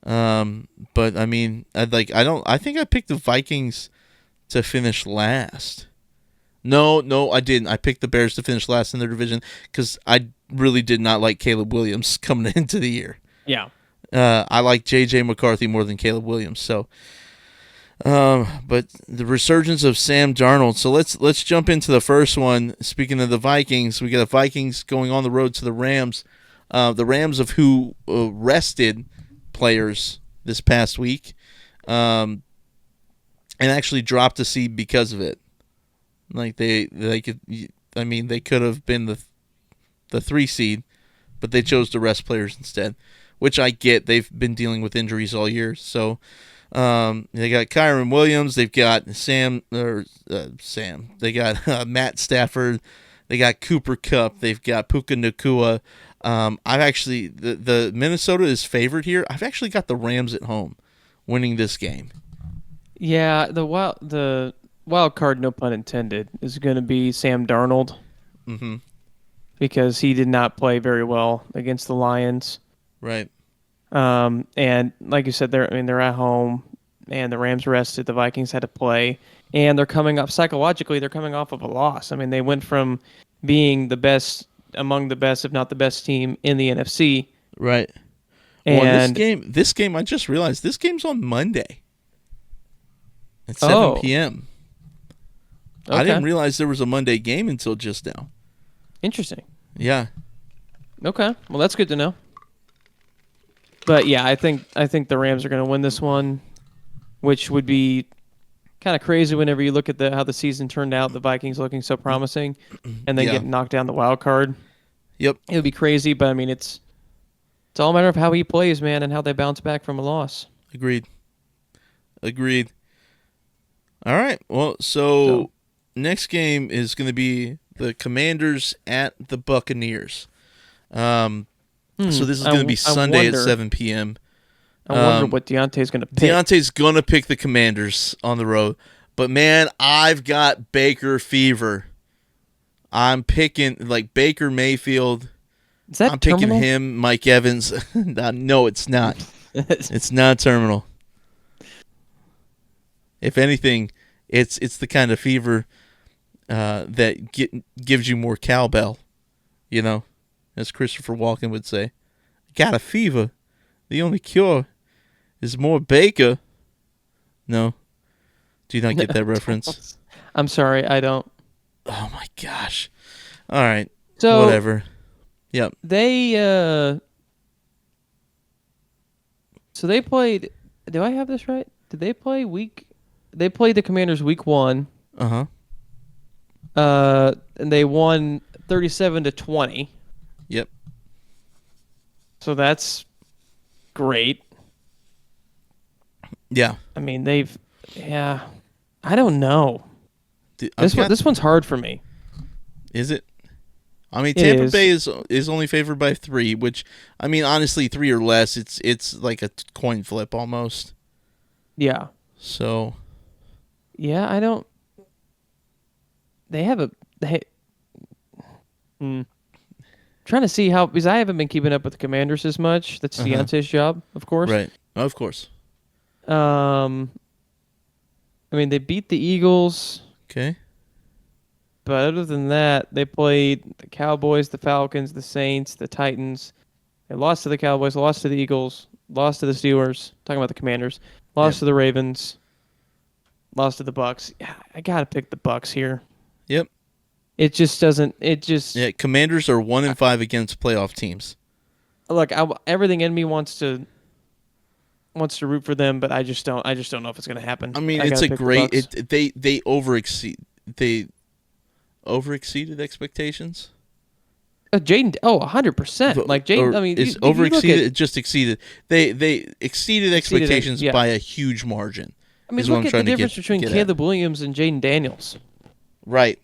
But I mean, I think I picked the Vikings to finish last. No, I didn't. I picked the Bears to finish last in their division because I really did not like Caleb Williams coming into the year. Yeah. I like J.J. McCarthy more than Caleb Williams. So, But the resurgence of Sam Darnold. So let's jump into the first one. Speaking of the Vikings, we got the Vikings going on the road to the Rams. The Rams of who rested players this past week, and actually dropped a seed because of it. Like they could, I mean, they could have been the 3 seed, but they chose to rest players instead, which I get. They've been dealing with injuries all year, so. They got Kyron Williams. They've got Sam. They got Matt Stafford. They got Cooper Kupp. They've got Puka Nacua. I've actually the Minnesota is favored here. I've actually got the Rams at home, winning this game. Yeah, the wild card, no pun intended, is going to be Sam Darnold. Mm-hmm. Because he did not play very well against the Lions. Right. And like you said, they're at home, and the Rams rested. The Vikings had to play, and they're coming up psychologically. They're coming off of a loss. I mean, they went from being the best, among the best, if not the best team in the NFC. Right. And this game, I just realized this game's on Monday at 7 p.m. Okay. I didn't realize there was a Monday game until just now. Interesting. Yeah. Okay. Well, that's good to know. But yeah, I think the Rams are going to win this one, which would be kind of crazy whenever you look at how the season turned out. The Vikings looking so promising, and then getting knocked down the wild card. Yep. It would be crazy, but I mean, it's all a matter of how he plays, man, and how they bounce back from a loss. Agreed. All right. Well, so next game is going to be the Commanders at the Buccaneers. So this is going to be Sunday at 7 p.m. I wonder what Dionte's going to pick. Dionte's going to pick the Commanders on the road. But, man, I've got Baker fever. I'm picking, like, Baker Mayfield. Is that I'm terminal? picking him, Mike Evans. No, it's not. It's not terminal. If anything, it's the kind of fever that gives you more cowbell, you know? As Christopher Walken would say, got a fever. The only cure is more Baker. No. Do you not get that reference? I'm sorry, I don't. Oh, my gosh. All right. So whatever. Yep. So they played. Do I have this right? Did they play They played the Commanders week 1. Uh-huh. And they won 37-20. Yep. So that's great. Yeah. I mean, I don't know. This one's hard for me. Is it? I mean, Tampa Bay is only favored by 3, which, I mean, honestly, 3 or less, it's like a coin flip almost. Yeah. So. Yeah, I don't. Trying to see because I haven't been keeping up with the Commanders as much. That's Dionte's job, of course. Right. Of course. I mean, they beat the Eagles. Okay. But other than that, they played the Cowboys, the Falcons, the Saints, the Titans. They lost to the Cowboys, lost to the Eagles, lost to the Steelers. Talking about the Commanders. Lost to the Ravens. Lost to the Bucks. Yeah, I got to pick the Bucks here. Yep. It just doesn't. Yeah, Commanders are 1-5 against playoff teams. Look, everything in me wants to root for them, but I just don't know if it's going to happen. I mean, it's a great. They overexceeded expectations. Jaden, 100%. Like Jaden, I mean, is overexceeded. Just exceeded. They exceeded expectations yeah. by a huge margin. I mean, look at the difference between Caleb Williams and Jaden Daniels. Right.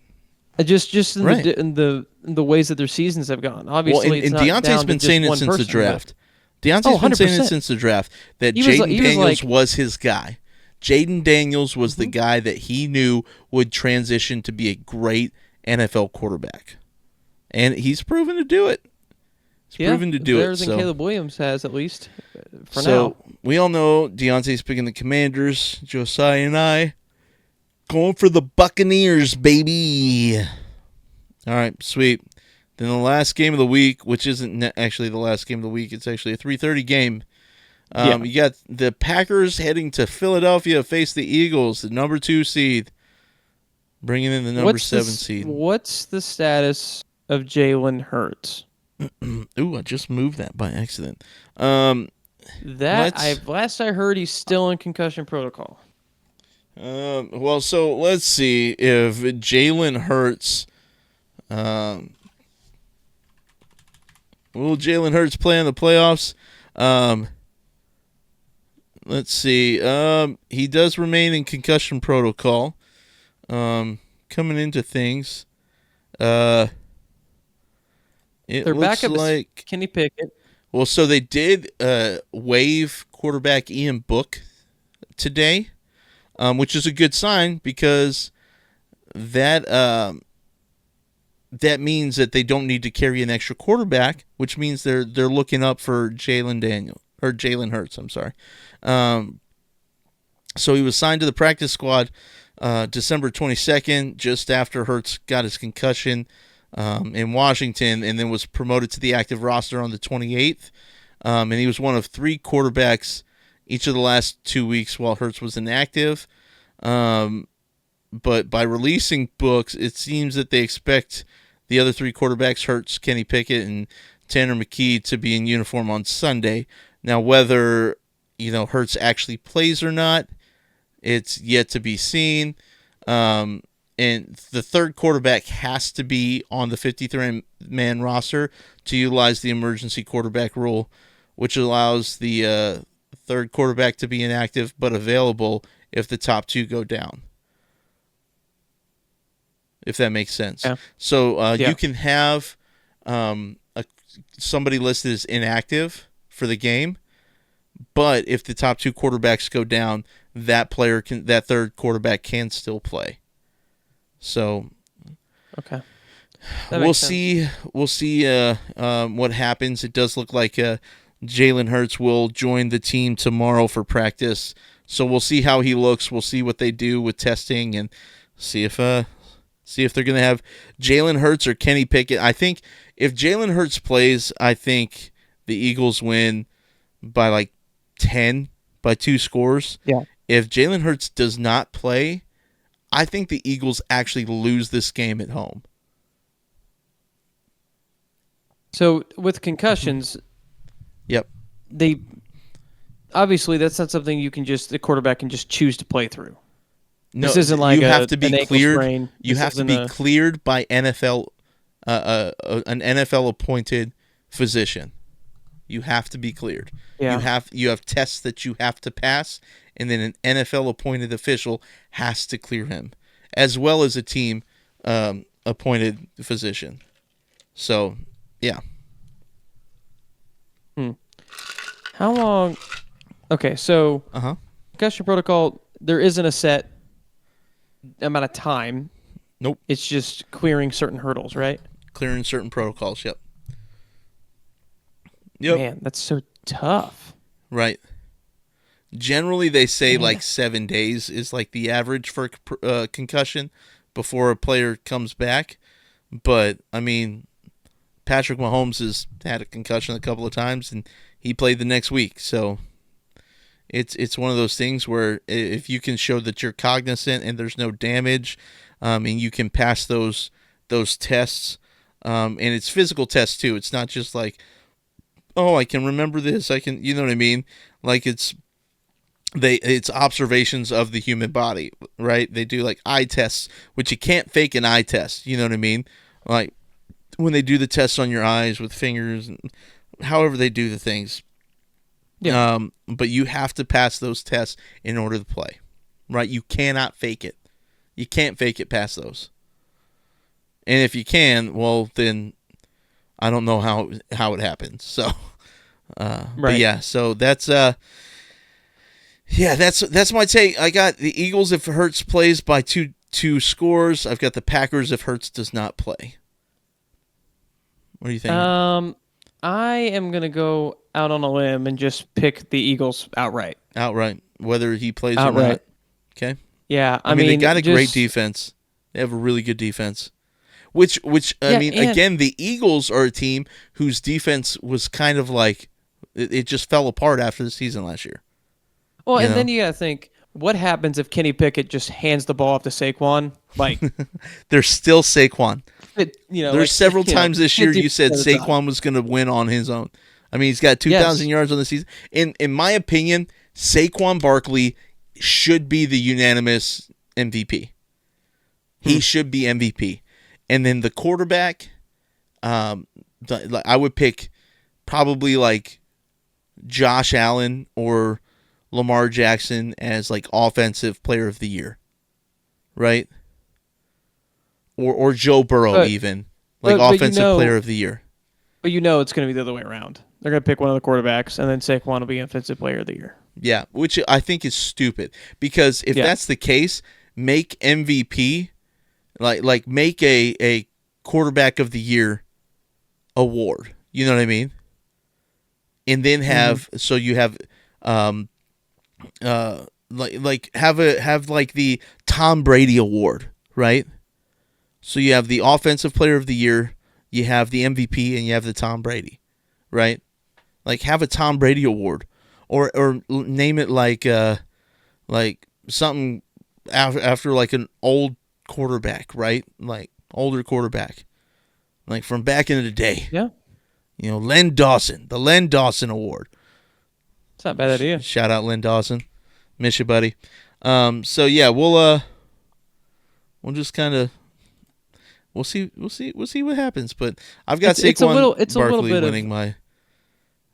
Just in the ways that their seasons have gone. Obviously, and Dionte's been saying it since the draft. Dionte's been saying it since the draft that Jaden Daniels was his guy. Jaden Daniels was the guy that he knew would transition to be a great NFL quarterback. And he's proven to do it. He's proven to do it. Better than Caleb Williams has, at least, for now. So, we all know Dionte's picking the Commanders. Josiah and I going for the Buccaneers, baby. All right, sweet. Then the last game of the week, which isn't actually the last game of the week, it's actually a 3:30 game. Yeah. You got the Packers heading to Philadelphia to face the Eagles, the number 2 seed, bringing in the number 7 seed. What's the status of Jalen Hurts? Ooh, I just moved that by accident. Last I heard, he's still in concussion protocol. Well, so let's see if Jalen Hurts. Will Jalen Hurts play in the playoffs? Let's see. He does remain in concussion protocol. Coming into things, it Their looks backup like is Kenny Pickett. Well, so they did waive quarterback Ian Book today, which is a good sign because that means that they don't need to carry an extra quarterback, which means they're looking up for Jalen Hurts. I'm sorry. So he was signed to the practice squad December 22nd, just after Hurts got his concussion in Washington, and then was promoted to the active roster on the 28th. And he was one of 3 quarterbacks each of the last 2 weeks while Hurts was inactive. But by releasing Books, it seems that they expect the other 3 quarterbacks, Hurts, Kenny Pickett, and Tanner McKee, to be in uniform on Sunday. Now, whether Hurts actually plays or not, it's yet to be seen. And the third quarterback has to be on the 53-man roster to utilize the emergency quarterback rule, which allows the third quarterback to be inactive but available if the top 2 go down. If that makes sense. Yeah. So you can have somebody listed as inactive for the game, but if the top 2 quarterbacks go down, that third quarterback can still play. So okay, we'll see. We'll see what happens. It does look like Jalen Hurts will join the team tomorrow for practice. So we'll see how he looks. We'll see what they do with testing and see if they're going to have Jalen Hurts or Kenny Pickett. I think if Jalen Hurts plays, I think the Eagles win by like 10, by 2 scores. Yeah. If Jalen Hurts does not play, I think the Eagles actually lose this game at home. So with concussions, yep, obviously that's not something the quarterback can just choose to play through. No, this isn't like you have to be an ankle cleared. sprain. You have to be cleared by an NFL appointed physician. You have to be cleared. Yeah. You have tests that you have to pass, and then an NFL appointed official has to clear him, as well as a team appointed physician. So, yeah. How long? Okay, so concussion protocol, there isn't a set amount of time. Nope. It's just clearing certain hurdles, right? Clearing certain protocols, yep. Man, that's so tough. Right. Generally, they say like 7 days is like the average for concussion before a player comes back. But, I mean, Patrick Mahomes has had a concussion a couple of times, and he played the next week. So it's one of those things where if you can show that you're cognizant and there's no damage, and you can pass those tests, and it's physical tests too. It's not just like, oh, I can remember this. I can, you know what I mean? Like it's observations of the human body, right? They do like eye tests, which you can't fake an eye test. You know what I mean? Like when they do the tests on your eyes with fingers, and however they do the things. Yeah. But you have to pass those tests in order to play, right? You cannot fake it. You can't fake it past those. And if you can, well, then I don't know how it happens. So, right. But yeah, so that's that's my take. I got the Eagles if Hurts plays by two scores. I've got the Packers if Hurts does not play. What do you think? I am gonna go out on a limb and just pick the Eagles outright. Outright, whether he plays or not. Okay. Yeah, I mean they got a great defense. They have a really good defense. Which I mean, again, the Eagles are a team whose defense was kind of like It just fell apart after the season last year. Well, and then you got to think, what happens if Kenny Pickett just hands the ball off to Saquon? Like, there's still Saquon. There's several times this year you said Saquon was going to win on his own. I mean, he's got 2,000 yards on the season. In my opinion, Saquon Barkley should be the unanimous MVP. He should be MVP. And then the quarterback, I would pick probably like Josh Allen or Lamar Jackson as like offensive player of the year, right? Or Joe Burrow even, like offensive player of the year. But it's going to be the other way around. They're going to pick one of the quarterbacks, and then Saquon will be offensive player of the year. Yeah, which I think is stupid, because if that's the case, make MVP, like make a quarterback of the year award. You know what I mean? And then have so you have have like the Tom Brady award, right? So you have the offensive player of the year, you have the MVP, and you have the Tom Brady, right? Like have a Tom Brady award, or name it like something after like an old quarterback, right? Like older quarterback, like from back in the day. Yeah. Len Dawson, the Len Dawson Award. It's not a bad idea. Shout out Len Dawson, miss you, buddy. So yeah, we'll just kind of we'll see what happens. But I've got Saquon Barkley winning my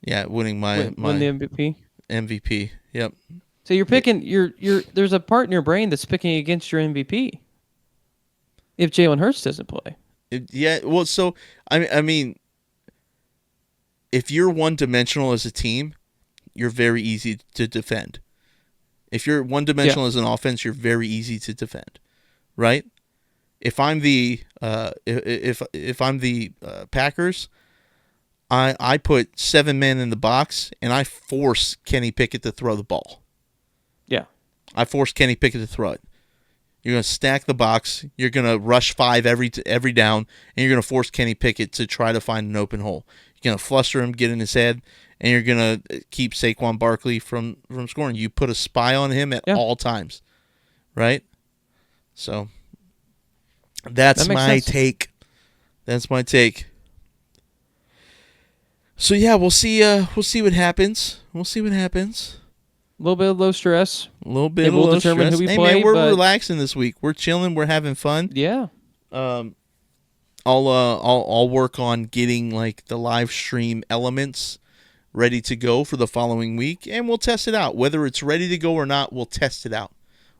win the MVP. MVP. Yep. So you're picking there's a part in your brain that's picking against your MVP. If Jalen Hurts doesn't play. Well, so I mean, if you're one-dimensional as a team, you're very easy to defend. If you're one-dimensional as an offense, you're very easy to defend, right? If I'm the if I'm the Packers, I put 7 men in the box and I force Kenny Pickett to throw the ball. Yeah, I force Kenny Pickett to throw it. You're going to stack the box. You're going to rush 5 every down, and you're going to force Kenny Pickett to try to find an open hole. You're going to fluster him, get in his head, and you're going to keep Saquon Barkley from scoring. You put a spy on him at all times, right? So that's my take. That's my take. So yeah, we'll see what happens. We'll see what happens. A little bit of low stress. A little bit of low stress. Determine who we hey play, man, we're relaxing this week. We're chilling. We're having fun. Yeah. I'll work on getting like the live stream elements ready to go for the following week, and we'll test it out. Whether it's ready to go or not, we'll test it out.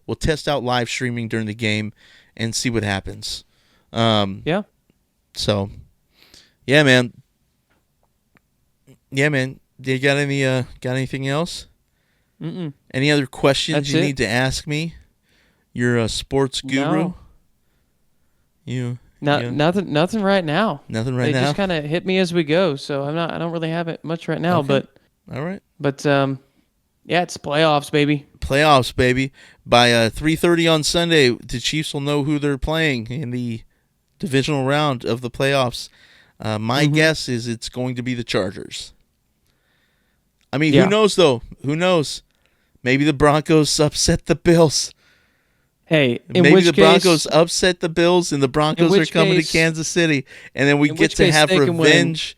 We'll test out live streaming during the game and see what happens. Yeah. So, yeah, man. Yeah, man. Do you got anything else? Mm-mm. Any other questions you need to ask me? You're a sports guru. No. Nothing right now. Nothing right now. They just kind of hit me as we go, so I don't really have it much right now. Okay. But all right. But yeah, it's playoffs, baby. Playoffs, baby. By 3:30 on Sunday, the Chiefs will know who they're playing in the divisional round of the playoffs. My guess is it's going to be the Chargers. I mean, who knows though? Who knows? Maybe the Broncos upset the Bills. Hey, maybe the Broncos upset the Bills, and the Broncos are coming to Kansas City, and then we get to have revenge.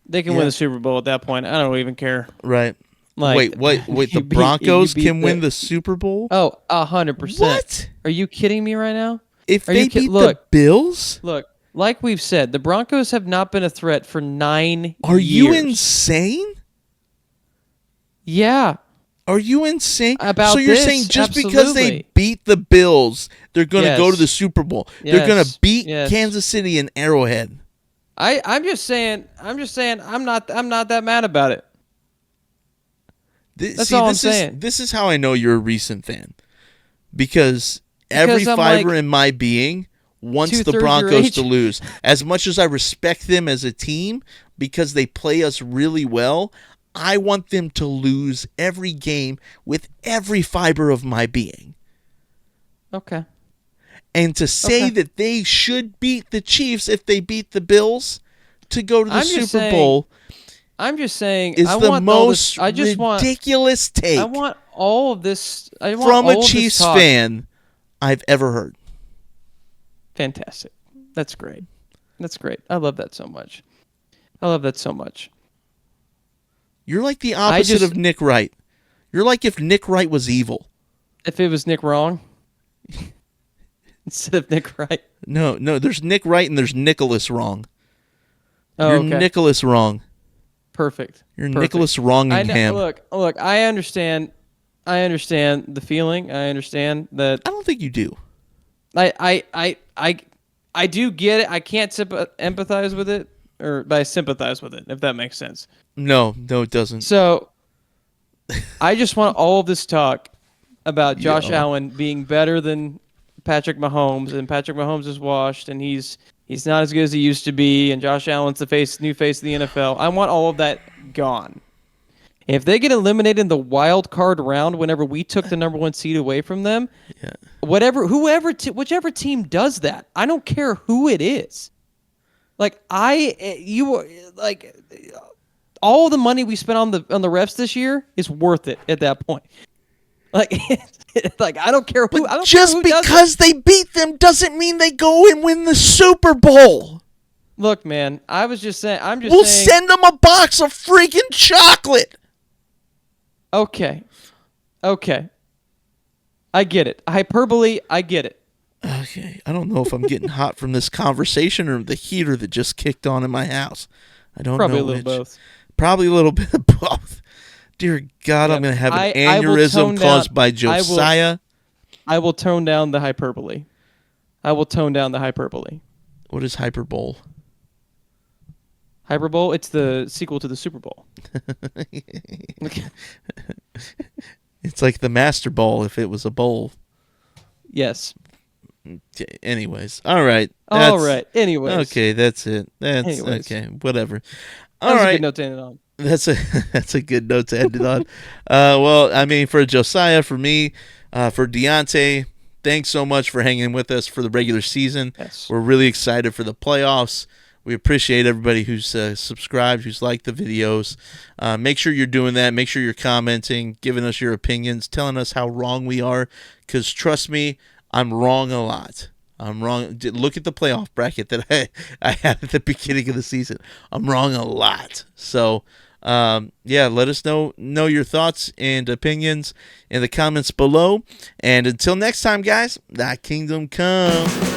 They can win the Super Bowl at that point. I don't even care. Right. Like, wait, the Broncos can win the Super Bowl? Oh, 100%. What? Are you kidding me right now? If they beat the Bills? Look, like we've said, the Broncos have not been a threat for 9 years. Are you insane? Yeah. Are you insane? So you're saying just because they beat the Bills, they're going to go to the Super Bowl. They're going to beat Kansas City in Arrowhead. I'm just saying I'm not that mad about it. That's all I'm saying. This is how I know you're a recent fan. Because every fiber in my being wants the Broncos to lose. As much as I respect them as a team because they play us really well, I want them to lose every game with every fiber of my being. Okay. And to say that they should beat the Chiefs if they beat the Bills to go to the Super Bowl, I'm just saying. Is I the want all most this, I just ridiculous take I want all of this. I want from all a of Chiefs this talk. fan I've ever heard. Fantastic. That's great. That's great. I love that so much. I love that so much. You're like the opposite of Nick Wright. You're like if Nick Wright was evil. If it was Nick Wrong instead of Nick Wright. No. There's Nick Wright and there's Nicholas Wrong. Oh, You're okay. Nicholas Wrong. Perfect. You're Nicholas Wrongingham. Look. I understand the feeling. I understand that. I don't think you do. I do get it. I can't empathize with it, but I sympathize with it, if that makes sense. No, it doesn't. So, I just want all of this talk about Josh Allen being better than Patrick Mahomes, and Patrick Mahomes is washed, and he's not as good as he used to be, and Josh Allen's the new face of the NFL. I want all of that gone. If they get eliminated in the wild card round whenever we took the number 1 seed away from them, whichever team does that, I don't care who it is. Like all the money we spent on the refs this year is worth it at that point. Like I don't care who. I don't just care who because they beat them doesn't mean they go and win the Super Bowl. Look, man, we'll send them a box of freaking chocolate. Okay. I get it. Hyperbole, I get it. Okay. I don't know if I'm getting hot from this conversation or the heater that just kicked on in my house. I don't Probably know. Probably a little both. Probably a little bit of both. Dear God, I'm going to have an aneurysm caused by Josiah. I will tone down the hyperbole. What is hyperbole? Hyperbole? It's the sequel to the Super Bowl. It's like the Master Bowl if it was a bowl. Yes. Anyways. All right. Anyways. Okay, that's it. Okay, whatever. That's a good note to end it on. That's a good note to end it on. Well, I mean, for Josiah, for me, for Dionte, thanks so much for hanging with us for the regular season. Yes. We're really excited for the playoffs. We appreciate everybody who's subscribed, who's liked the videos. Make sure you're doing that. Make sure you're commenting, giving us your opinions, telling us how wrong we are. Because trust me, I'm wrong a lot. I'm wrong. Look at the playoff bracket that I had at the beginning of the season. I'm wrong a lot. So, let us know your thoughts and opinions in the comments below. And until next time, guys, thy kingdom come.